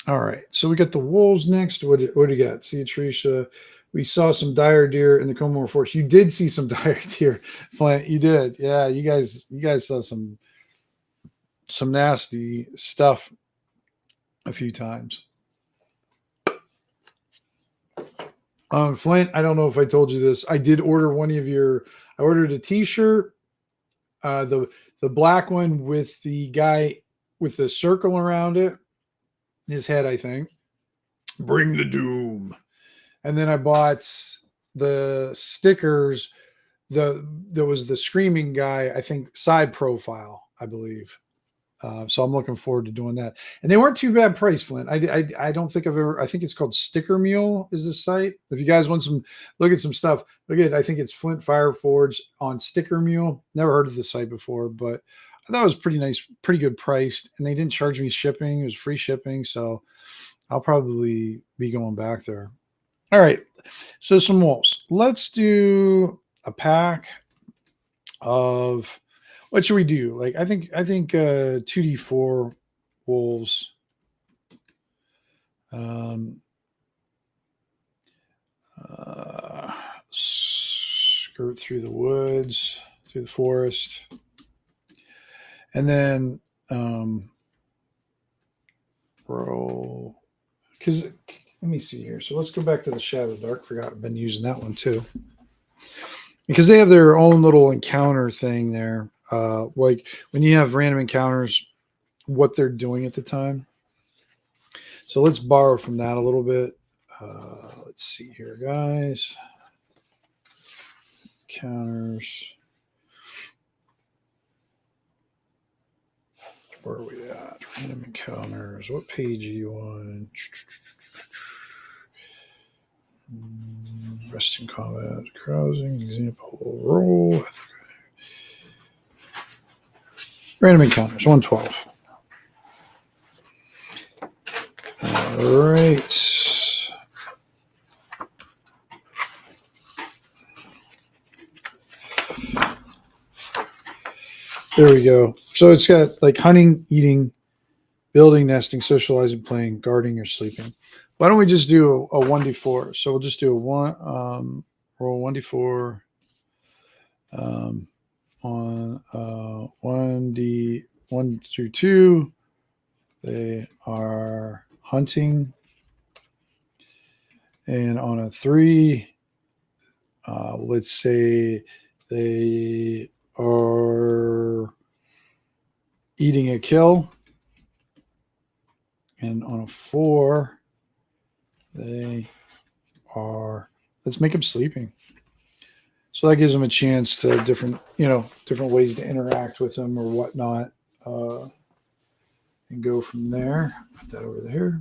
All right. So we got the wolves next. What do you got? See, Tricia, we saw some dire deer in the Comore Forest. You did see some dire deer, Flint. You did. Yeah. You guys saw some nasty stuff a few times. Flint, I don't know if I told you this. I did order I ordered a t-shirt, the black one with the guy with the circle around it, his head, I think. Bring the doom. And then I bought the stickers. There was the screaming guy, I think, side profile, I believe. So I'm looking forward to doing that. And they weren't too bad price, Flint. I don't think I think it's called Sticker Mule is the site. If you guys want look at some stuff, look at, I think it's Flint Fire Forge on Sticker Mule. Never heard of the site before, but I thought it was pretty nice, pretty good priced. And they didn't charge me shipping. It was free shipping. So I'll probably be going back there. All right. So some wolves. Let's do a pack of, what should we do? Like, I think 2D4 wolves. Skirt through the woods, through the forest. And then roll. Because, let me see here. So let's go back to the Shadow Dark. Forgot I've been using that one too. Because they have their own little encounter thing there. Like when you have random encounters, what they're doing at the time. So let's borrow from that a little bit. Let's see here, guys. Encounters. Where are we at? Random encounters. What page are you on? Rest in combat. Carousing. Example. Roll. Random encounters, 112. All right. There we go. So it's got like hunting, eating, building, nesting, socializing, playing, guarding, or sleeping. Why don't we just do a 1d4? So we'll just do a roll 1d4 on 1 through 2. They are hunting. And on a 3, let's say they are eating a kill. And on a 4, they are, let's make them sleeping. So that gives them a chance to different ways to interact with them or whatnot, and go from there. Put that over there.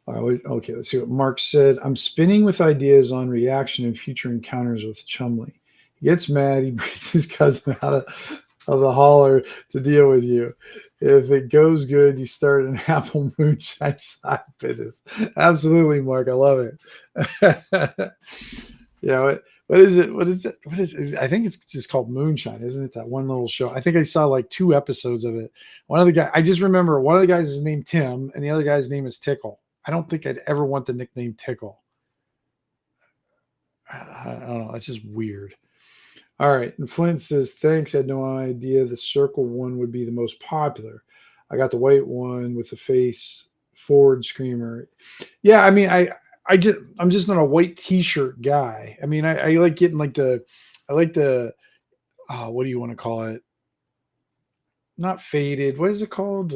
All right, okay, let's see what Mark said. I'm spinning with ideas on reaction and future encounters with Chumley. He gets mad. He brings his cousin out of the holler to deal with you. If it goes good, you start an apple moonshine side business. Absolutely, Mark. I love it. Yeah, What is it? What is it? What is it? I think it's just called Moonshine, isn't it? That one little show. I think I saw like 2 episodes of it. One of the guy, I just remember one of the guys is named Tim, and the other guy's name is Tickle. I don't think I'd ever want the nickname Tickle. I don't know. That's just weird. All right. And Flint says, thanks. I had no idea the circle one would be the most popular. I got the white one with the face forward screamer. Yeah, I mean, I'm just not a white t-shirt guy. I mean, I like getting like I like the what do you want to call it? Not faded. What is it called?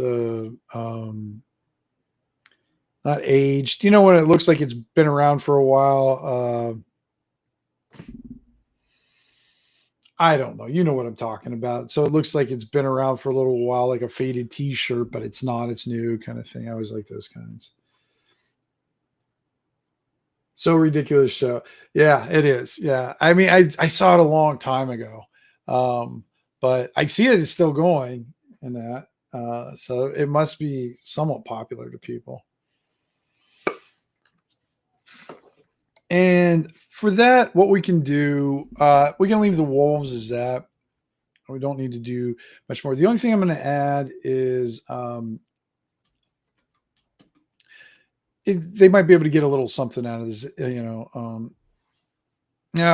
Not aged. You know when it looks like it's been around for a while? I don't know. You know what I'm talking about. So it looks like it's been around for a little while, like a faded t-shirt, but it's not. It's new kind of thing. I always like those kinds. So ridiculous show. Yeah, it is. Yeah. I mean, I saw it a long time ago. Um, but I see it is still going in that. So it must be somewhat popular to people. And for that, what we can do, we can leave the wolves as that. We don't need to do much more. The only thing I'm going to add is they might be able to get a little something out of this, yeah,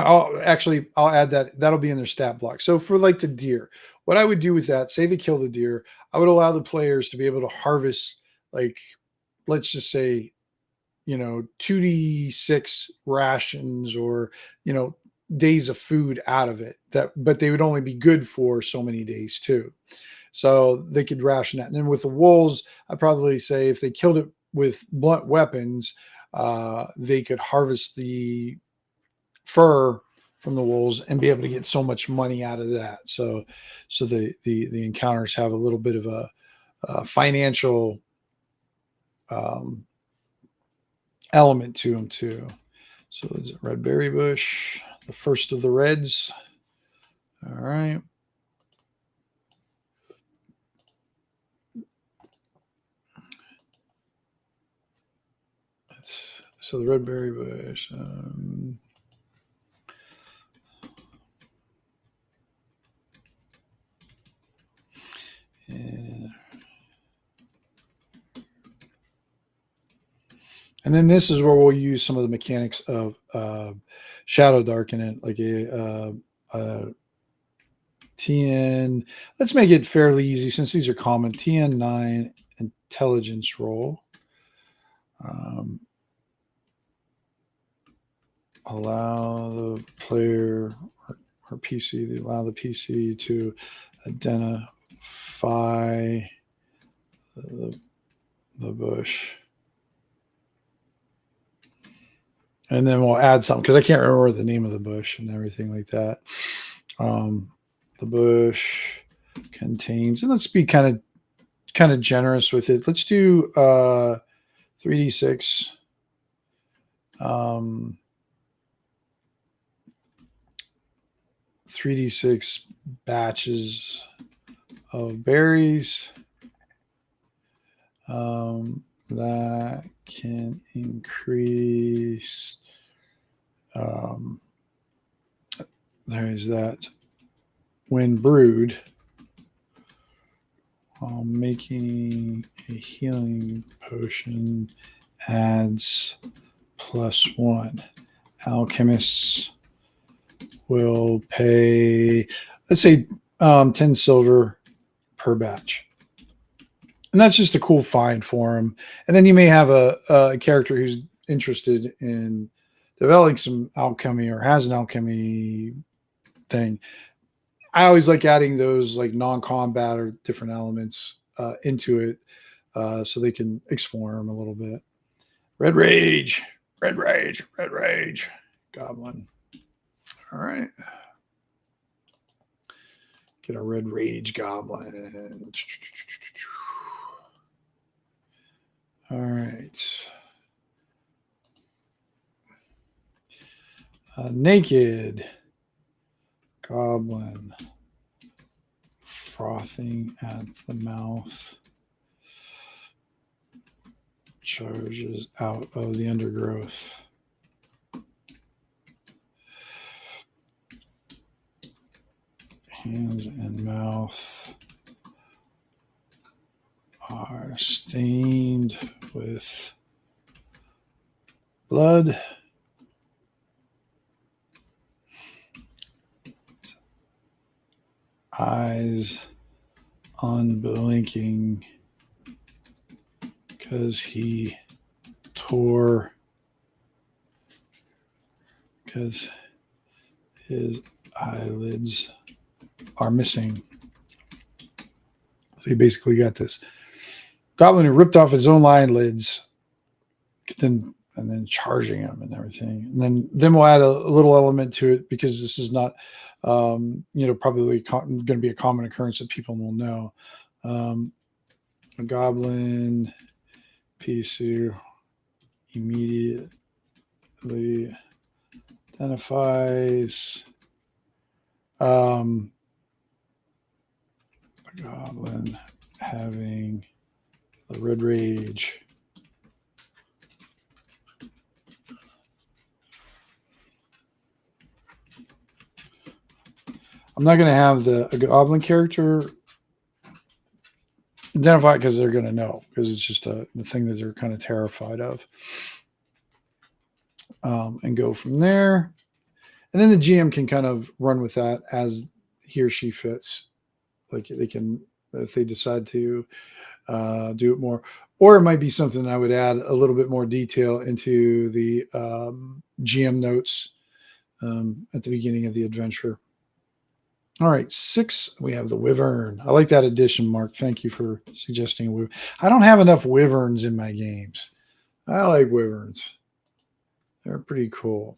I'll add that. That'll be in their stat block. So for like the deer, what I would do with that, say they kill the deer, I would allow the players to be able to harvest, like, let's just say, 2d6 rations or, days of food out of it, but they would only be good for so many days too. So they could ration that. And then with the wolves, I'd probably say if they killed it with blunt weapons, they could harvest the fur from the wolves and be able to get so much money out of that. So the encounters have a little bit of a financial element to them too. So there's a red berry bush, the first of the reds. All right. So the red berry bush. And then this is where we'll use some of the mechanics of shadow darken it, like a TN. Let's make it fairly easy since these are common. TN9 intelligence roll. Allow the player or PC, allow the PC to identify the bush. And then we'll add something because I can't remember the name of the bush and everything like that. The bush contains, and let's be kind of generous with it. Let's do 3d6. 3d6 batches of berries that can increase. There's that when brewed. Making a healing potion adds +1. Alchemists will pay, let's say, 10 silver per batch. And that's just a cool find for him. And then you may have a character who's interested in developing some alchemy or has an alchemy thing. I always like adding those like non-combat or different elements into it so they can explore them a little bit. Red Rage, Red Rage, Red Rage, Goblin. All right. Get a Red Rage Goblin. All right. Naked Goblin. Frothing at the mouth. Charges out of the undergrowth. hands and mouth are stained with blood. Eyes unblinking because he tore, because his eyelids are missing. So he basically got this goblin who ripped off his own eyelids, and then charging him and everything. And then we'll add a little element to it, because this is not, probably going to be a common occurrence that people will know. A goblin piece who immediately identifies a goblin having the red rage. I'm not going to have a goblin character identify, because they're going to know, because it's just the thing that they're kind of terrified of. And go from there. And then the GM can kind of run with that as he or she fits. Like they can, if they decide to do it more. Or it might be something I would add a little bit more detail into the GM notes at the beginning of the adventure. All right, 6, we have the Wyvern. I like that addition, Mark. Thank you for suggesting a Wyvern. I don't have enough Wyverns in my games. I like Wyverns. They're pretty cool.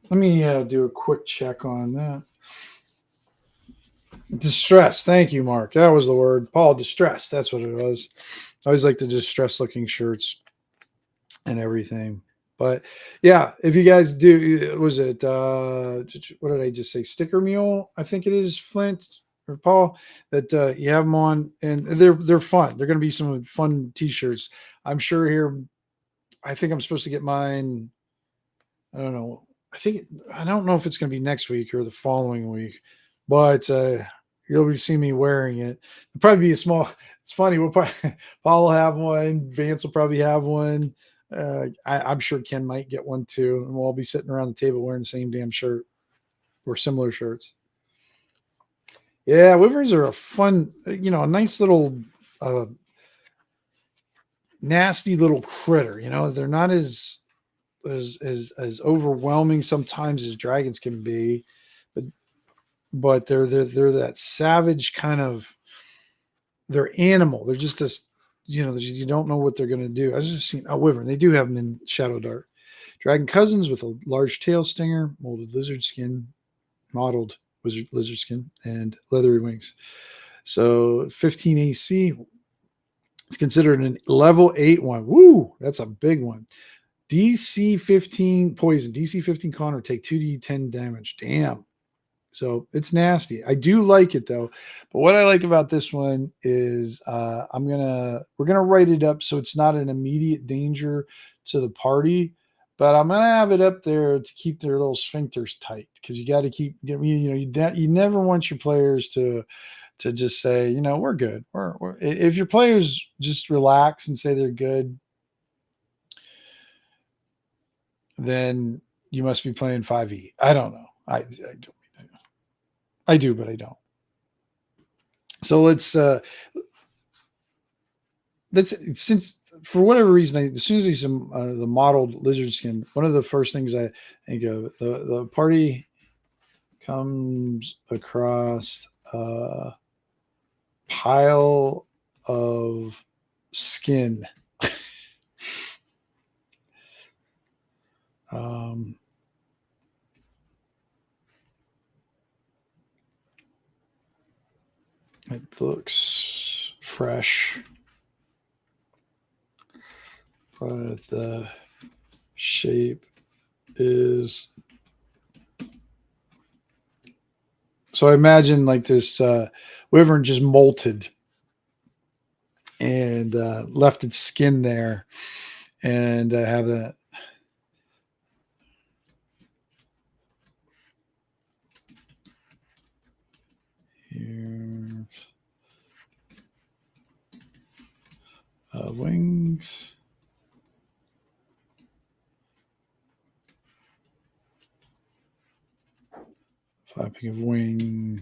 Let me do a quick check on that. Distress. Thank you, Mark. That was the word. Paul, distress. That's what it was. I always like the distress-looking shirts and everything. But yeah, if you guys do, was it, what did I just say? Sticker Mule, I think it is, Flint or Paul, that you have them on, and they're fun. They're going to be some fun t-shirts. I'm sure here, I think I'm supposed to get mine. I don't know. I don't know if it's going to be next week or the following week, but you'll be seeing me wearing it. It'll probably be a small. It's funny. Paul will have one. Vance will probably have one. I'm sure Ken might get one too, and we'll all be sitting around the table wearing the same damn shirt or similar shirts. Yeah, Wyverns are a fun, a nice little, nasty little critter. They're not as overwhelming sometimes as dragons can be, but they're that savage kind of. They're animal. They're just this, you don't know what they're going to do. I was just seeing a Wyvern. They do have them in Shadow Dart. Dragon cousins with a large tail stinger, molded lizard skin, mottled lizard skin, and leathery wings. So 15 AC. It's considered an level 8 one. Woo! That's a big one. DC 15 poison. DC 15 con or take 2d10 damage. Damn. So it's nasty. I do like it though. But what I like about this one is we're gonna write it up so it's not an immediate danger to the party, but I'm gonna have it up there to keep their little sphincters tight, because you got to keep you never want your players to just say, we're good. If your players just relax and say they're good, then you must be playing 5e. I don't know. I do, but I don't. So let's since for whatever reason, as soon as I see the mottled lizard skin, one of the first things I think of, the party comes across a pile of skin. It looks fresh, but the shape is. So I imagine like this wyvern just molted and left its skin there, and have that. Wings. Flapping of wing.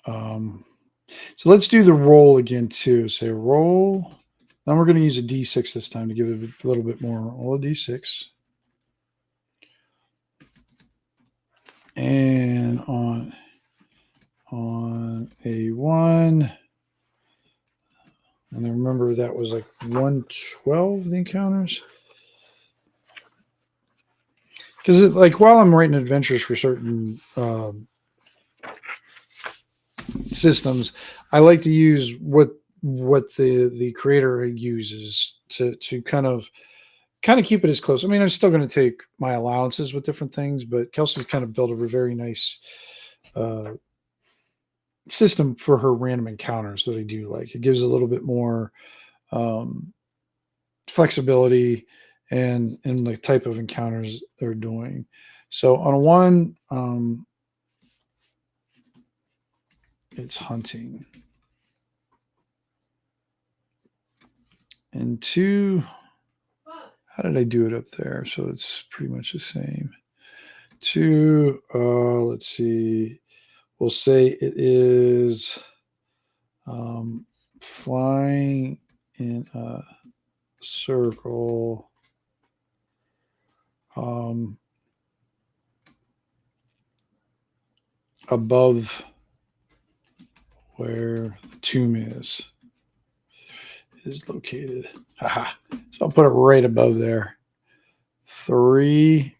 So let's do the roll again too. Say roll. Then we're going to use a D6 this time to give it a little bit more. Roll a D6. And on a 1. And I remember that was like 112, the encounters. Because like while I'm writing adventures for certain systems, I like to use what the creator uses to kind of keep it as close. I mean, I'm still going to take my allowances with different things, but Kelsey's kind of built a very nice system for her random encounters that I do like. It gives a little bit more flexibility and the type of encounters they're doing. So on a 1, it's hunting. And 2, how did I do it up there? So it's pretty much the same. 2, let's see. We'll say it is flying in a circle above where the tomb is located. Haha. So I'll put it right above there. 3.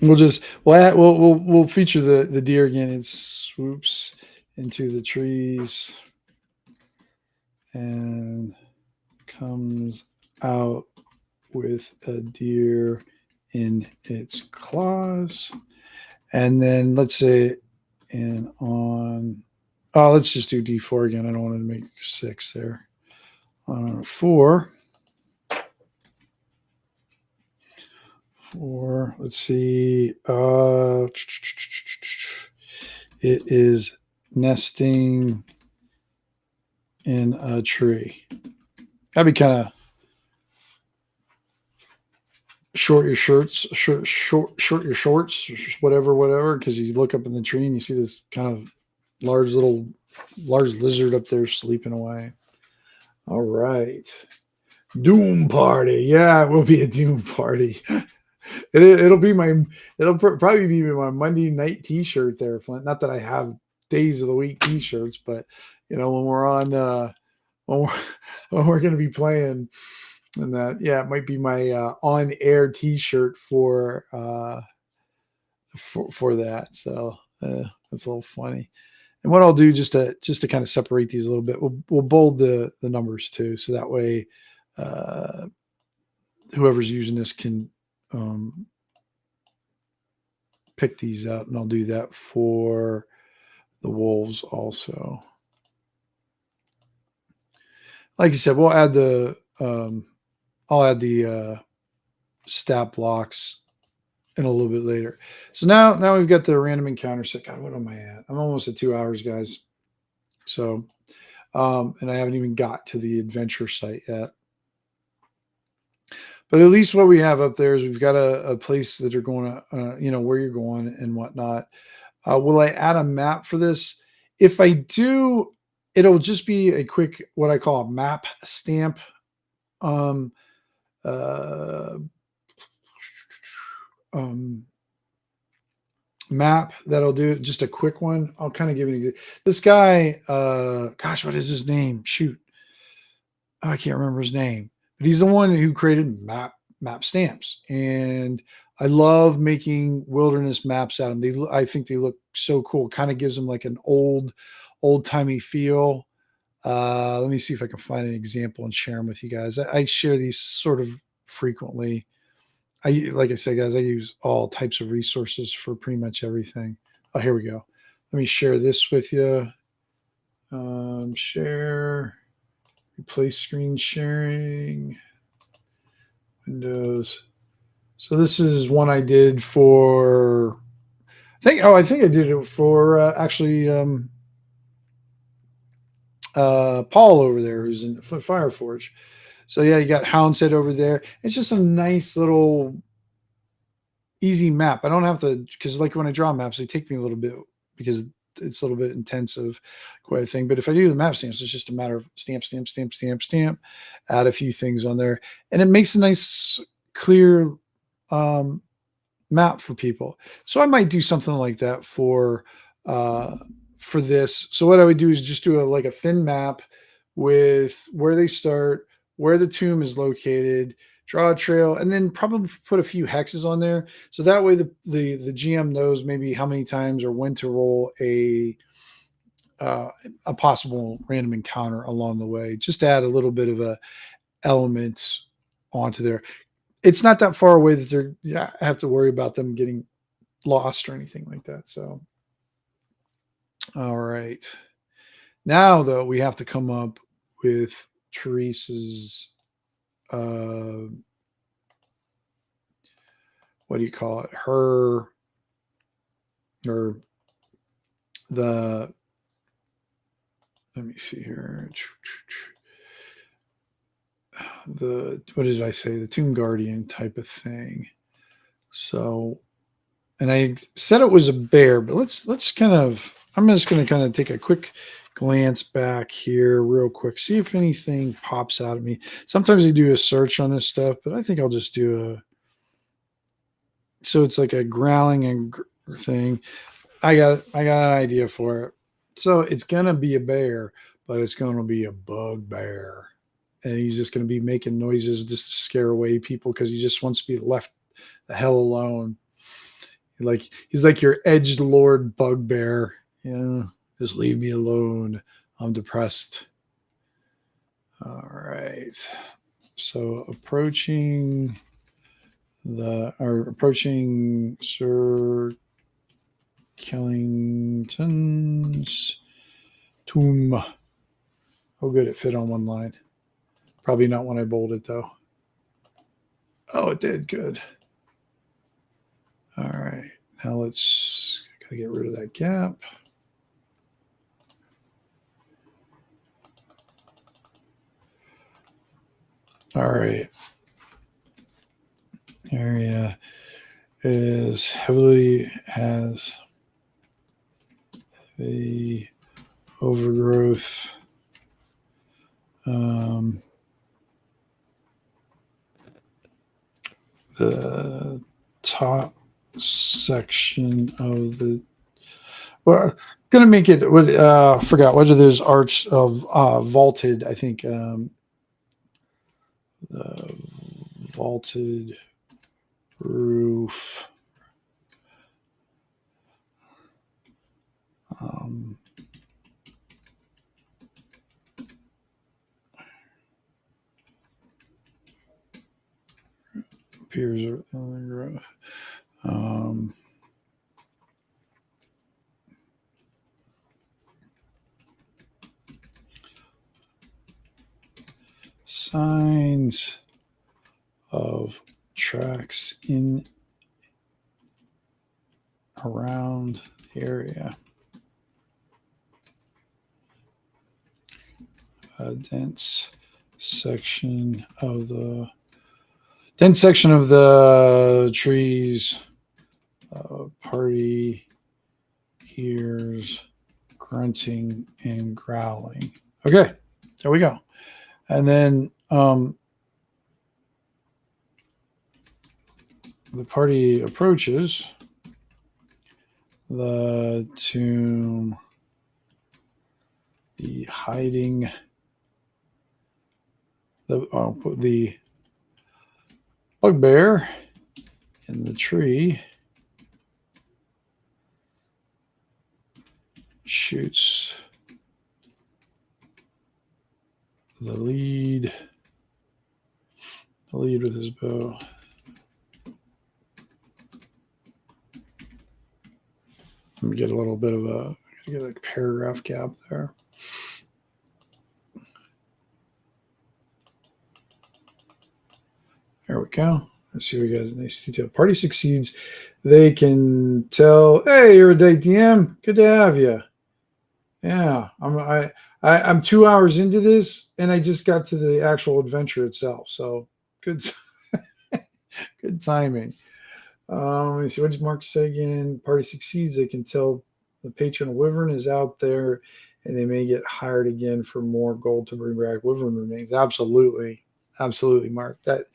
We'll feature the deer again. It swoops into the trees and comes out with a deer in its claws. And then let's say, let's just do D4 again. I don't want to make 6 there. 4. 4. Let's see. It is nesting in a tree. That'd be kind of short your shorts, whatever, because you look up in the tree and you see this kind of large lizard up there sleeping away. All right. Doom party. Yeah, it will be a Doom party. It'll probably be my Monday night t-shirt there, Flint. Not that I have days of the week t-shirts, but when we're on when we're going to be playing, and that, yeah, it might be my on-air t-shirt for that. So that's a little funny. And what I'll do just to kind of separate these a little bit, we'll bold the numbers too, so that way whoever's using this can pick these out, and I'll do that for the wolves also. Like I said, we'll add the I'll add the stat blocks in a little bit later. So now we've got the random encounter set. God, what am I at? I'm almost at 2 hours, guys. So, and I haven't even got to the adventure site yet. But at least what we have up there is we've got a place that you're going to, where you're going and whatnot. Will I add a map for this? If I do, it'll just be a quick, what I call a map stamp. Map that'll do just a quick one. I'll kind of give you this guy. Gosh, what is his name? Shoot, I can't remember his name, but he's the one who created map stamps, and I love making wilderness maps out of them. I think they look so cool. Kind of gives them like an old timey feel. Let me see if I can find an example and share them with you guys. I share these sort of frequently. Like I said, guys, I use all types of resources for pretty much everything. Oh, here we go. Let me share this with you. Share, replace screen sharing, Windows. So this is one I did for, I think I did it for actually Paul over there who's in Fire Forge. So yeah, you got Houndshead over there. It's just a nice little easy map. I don't have to, because like when I draw maps, they take me a little bit because it's a little bit intensive, quite a thing. But if I do the map stamps, it's just a matter of stamp, stamp, stamp, stamp, stamp, add a few things on there, and it makes a nice, clear map for people. So I might do something like that for this. So what I would do is just do like a thin map with where they start, where the tomb is located, draw a trail, and then probably put a few hexes on there. So that way the GM knows maybe how many times or when to roll a possible random encounter along the way, just to add a little bit of a element onto there. It's not that far away that I have to worry about them getting lost or anything like that. So, all right. Now, though, we have to come up with Teresa's, what do you call it? Or let me see here. What did I say? The Tomb Guardian type of thing. So, and I said it was a bear, but let's kind of, I'm just going to kind of take a quick glance back here real quick, see if anything pops out at me. Sometimes they do a search on this stuff, but I think I'll just do so it's like a growling and thing. I got an idea for it. So it's going to be a bear, but it's going to be a bugbear. And he's just going to be making noises just to scare away people because he just wants to be left the hell alone. He's like your edgelord bugbear. Just leave me alone. I'm depressed. All right. So approaching Sir Killington's tomb. Oh, good. It fit on one line. Probably not when I bolded, though. Oh, it did. Good. All right. Now gotta get rid of that gap. All right. Area has the overgrowth. The top section of the, well, gonna make it, forgot, what are those arch of vaulted, I think, the vaulted roof. Appears signs of tracks in around the area. A dense section of the trees. Party hears grunting and growling. Okay, there we go. And then the party approaches the tomb. The hiding. Put the bugbear in the tree. Shoots the lead with his bow. Let me get a little bit of a paragraph gap there. There we go. Let's see, we got a nice detail. Party succeeds. They can tell, hey, you're a day DM. Good to have you. Yeah, I'm 2 hours into this, and I just got to the actual adventure itself. So good, good timing. Let me see. What did Mark say again? Party succeeds. They can tell the patron of Wyvern is out there, and they may get hired again for more gold to bring back Wyvern remains. Absolutely, absolutely, Mark. That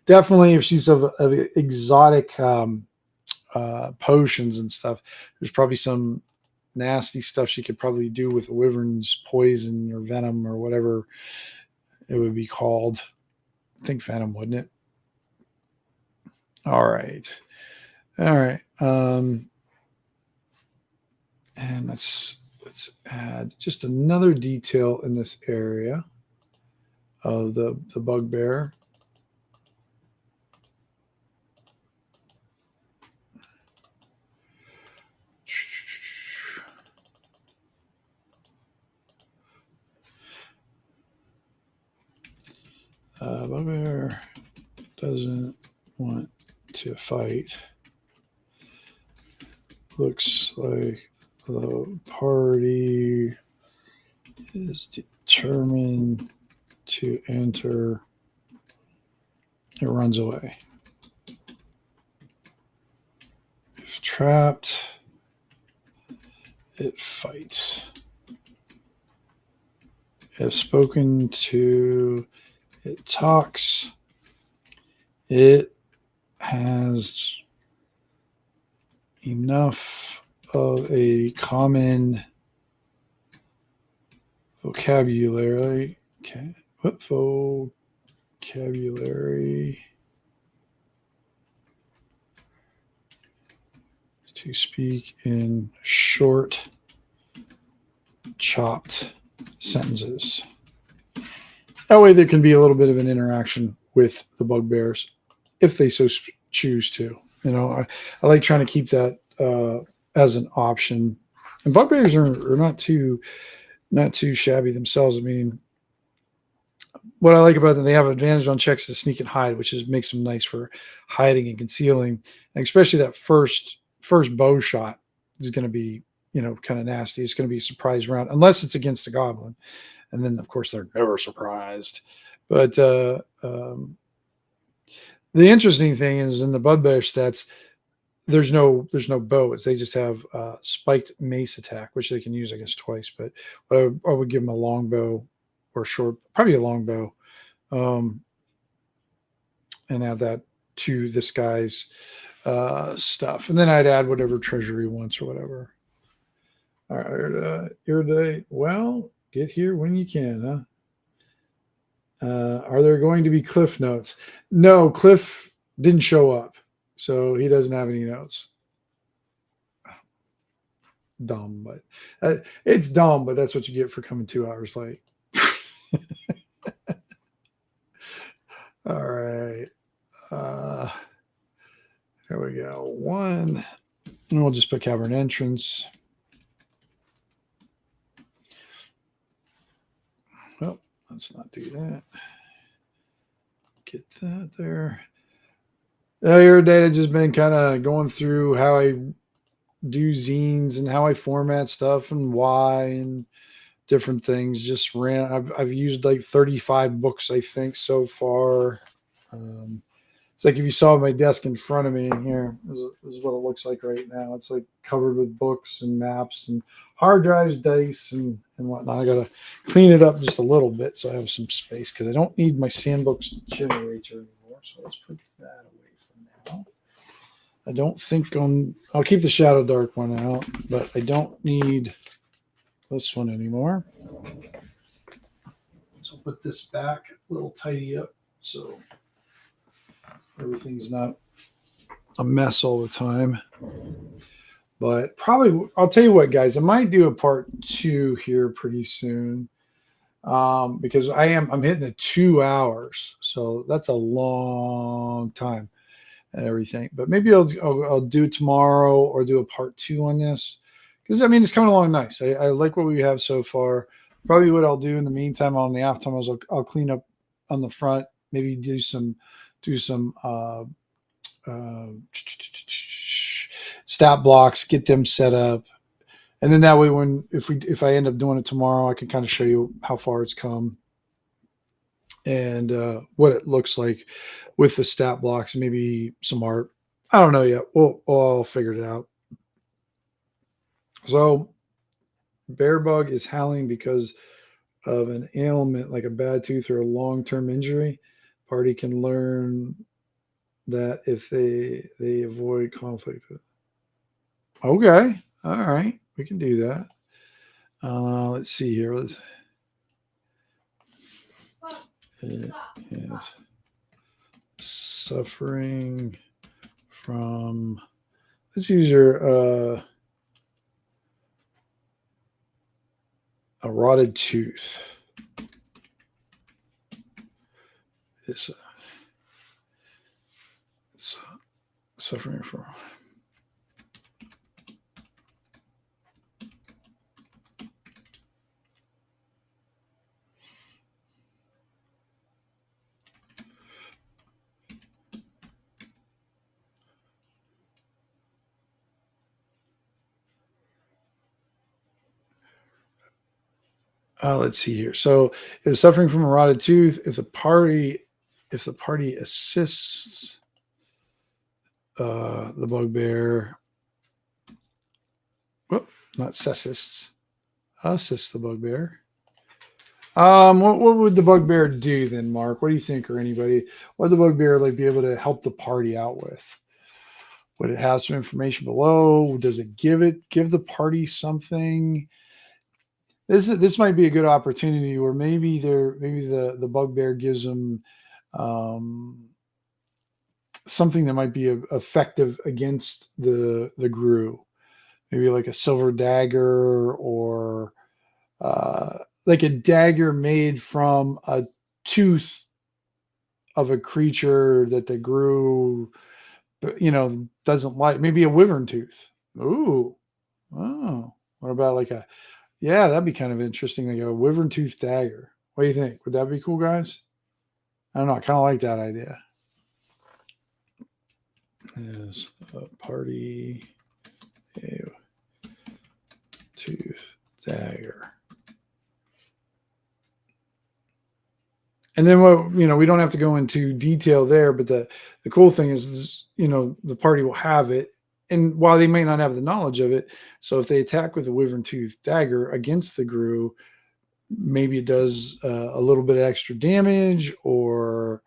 definitely, if she's of exotic potions and stuff, there's probably some nasty stuff she could probably do with the Wyvern's poison or venom or whatever it would be called. I think venom, wouldn't it? All right. All right. And let's add just another detail in this area of the bugbear. Bugbear doesn't want to fight. Looks like the party is determined to enter. It runs away. If trapped, it fights. If spoken to, it talks. It has enough of a common vocabulary. Okay. What vocabulary to speak in short, chopped sentences? That way there can be a little bit of an interaction with the bugbears if they so choose to. You know, I like trying to keep that as an option. And bugbears are not too shabby themselves. I mean, what I like about them, they have advantage on checks to sneak and hide, which makes them nice for hiding and concealing. And especially that first bow shot is going to be, you know, kind of nasty. It's going to be a surprise round, unless it's against a goblin. And then, of course, they're never surprised. But the interesting thing is in the bugbear stats, there's no bows. They just have spiked mace attack, which they can use, I guess, twice. But I would give them a long bow or short, probably a long bow, and add that to this guy's stuff. And then I'd add whatever treasure he wants or whatever. All right, Iridite. Well, get here when you can, huh? Are there going to be Cliff notes? No, Cliff didn't show up, so he doesn't have any notes. Dumb, but it's dumb, but that's what you get for coming 2 hours late. All right. Here we go. One, and we'll just put cavern entrance. Well, let's not do that. Get that there. Your data just been kind of going through how I do zines and how I format stuff and why and different things. Just I've used like 35 books, I think, so far. It's like if you saw my desk in front of me here, this is what it looks like right now. It's like covered with books and maps and hard drives, dice, and whatnot. I got to clean it up just a little bit so I have some space because I don't need my sandbox generator anymore. So let's put that away for now. I don't think I'll keep the Shadow Dark one out, but I don't need this one anymore. So put this back, a little tidy up so everything's not a mess all the time. But probably, I'll tell you what, guys, I might do a part 2 here pretty soon because I'm hitting the 2 hours. So that's a long time and everything. But maybe I'll do it tomorrow or do a part 2 on this because, I mean, it's coming along nice. I like what we have so far. Probably what I'll do in the meantime on the off time is I'll clean up on the front, maybe do some stat blocks, get them set up, And then that way, if I end up doing it tomorrow, I can kind of show you how far it's come and what it looks like with the stat blocks, and maybe some art. I don't know yet. We'll all figure it out. So, bear bug is howling because of an ailment like a bad tooth or a long-term injury. Party can learn that if they avoid conflict with. Okay, all right, we can do that. Let's see here. It is suffering from. Let's use your a rotted tooth. It's suffering from. Let's see here. So, is suffering from a rotted tooth if the party assists the bugbear. Whoop, not assists. Assists the bugbear. What would the bugbear do then, Mark? What do you think, or anybody? What would the bugbear like be able to help the party out with? Would it have some information below? Does it give the party something? This might be a good opportunity, or maybe the bugbear gives them something that might be effective against the grue. Maybe like a silver dagger, or like a dagger made from a tooth of a creature that the grue, doesn't like. Maybe a wyvern tooth. Ooh, oh, what about like a? Yeah, that'd be kind of interesting. Like a wyvern tooth dagger. What do you think? Would that be cool, guys? I don't know. I kind of like that idea. Is a party a tooth dagger? And then we don't have to go into detail there, but the cool thing is, the party will have it. And while they may not have the knowledge of it, so if they attack with a wyvern tooth dagger against the grue, maybe it does a little bit of extra damage, or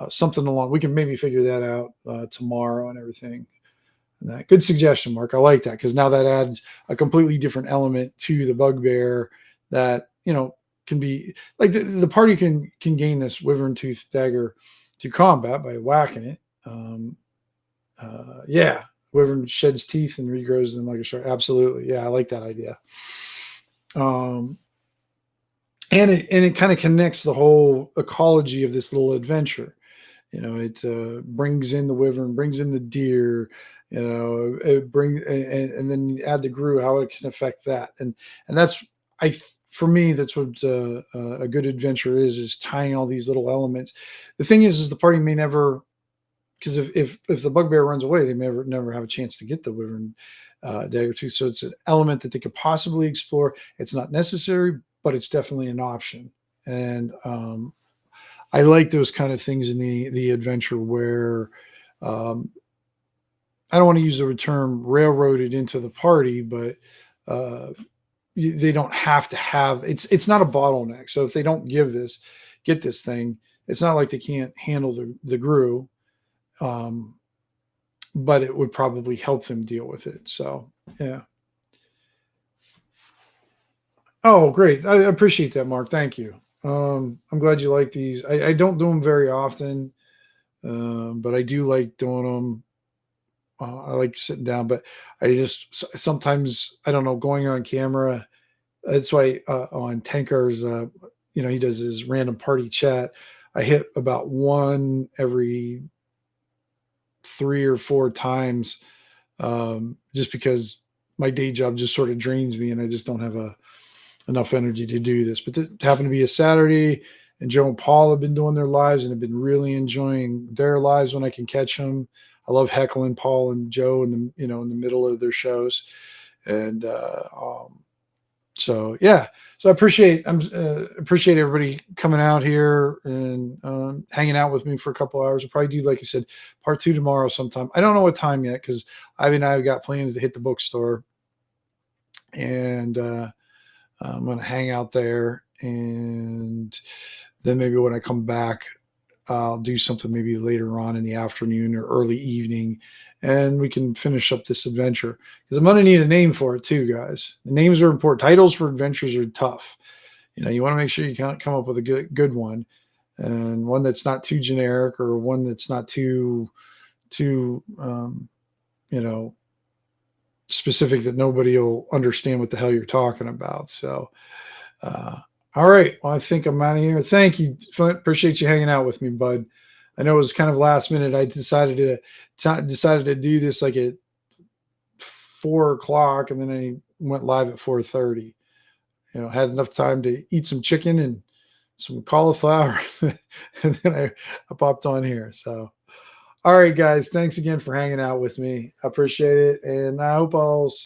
something along. We can maybe figure that out tomorrow and everything. And that good suggestion, Mark. I like that, because now that adds a completely different element to the bugbear that can be like the party can gain this wyvern tooth dagger to combat by whacking it. Yeah, wyvern sheds teeth and regrows them like a shark. Absolutely, yeah, I like that idea. And it kind of connects the whole ecology of this little adventure. It brings in the wyvern, brings in the deer. It brings and then you add the grue, how it can affect that, and that's for me, that's what a good adventure is tying all these little elements. The thing is the party may never, because if the bugbear runs away, they may never have a chance to get the wyvern dagger tooth. So it's an element that they could possibly explore. It's not necessary, but it's definitely an option. And I like those kind of things in the adventure where I don't want to use the term railroaded into the party, but they don't have to have it's not a bottleneck. So if they don't get this thing, it's not like they can't handle the grue, but it would probably help them deal with it. So yeah. Oh, great. I appreciate that, Mark. Thank you. I'm glad you like these. I don't do them very often, but I do like doing them. I like sitting down, but I just sometimes, I don't know, going on camera. That's why on Tankar's, he does his random party chat. I hit about one every 3 or 4 times, just because my day job just sort of drains me, and I just don't have enough energy to do this. But it happened to be a Saturday, and Joe and Paul have been doing their lives and have been really enjoying their lives when I can catch them. I love heckling Paul and Joe in the middle of their shows, And so yeah, so I appreciate appreciate everybody coming out here and hanging out with me for a couple hours. I'll probably do, like I said, part 2 tomorrow sometime. I don't know what time yet because Ivy and I have got plans to hit the bookstore, and I'm going to hang out there, and then maybe when I come back, I'll do something maybe later on in the afternoon or early evening, and we can finish up this adventure because I'm going to need a name for it too, guys. The names are important. Titles for adventures are tough. You want to make sure you can come up with a good one, and one that's not too generic or one that's not too specific that nobody will understand what the hell you're talking about. So, all right. Well, I think I'm out of here. Thank you, Flint. Appreciate you hanging out with me, bud. I know it was kind of last minute. I decided to do this like at 4:00, and then I went live at 4:30. Had enough time to eat some chicken and some cauliflower, and then I popped on here. So, all right, guys. Thanks again for hanging out with me. I appreciate it, and I hope I'll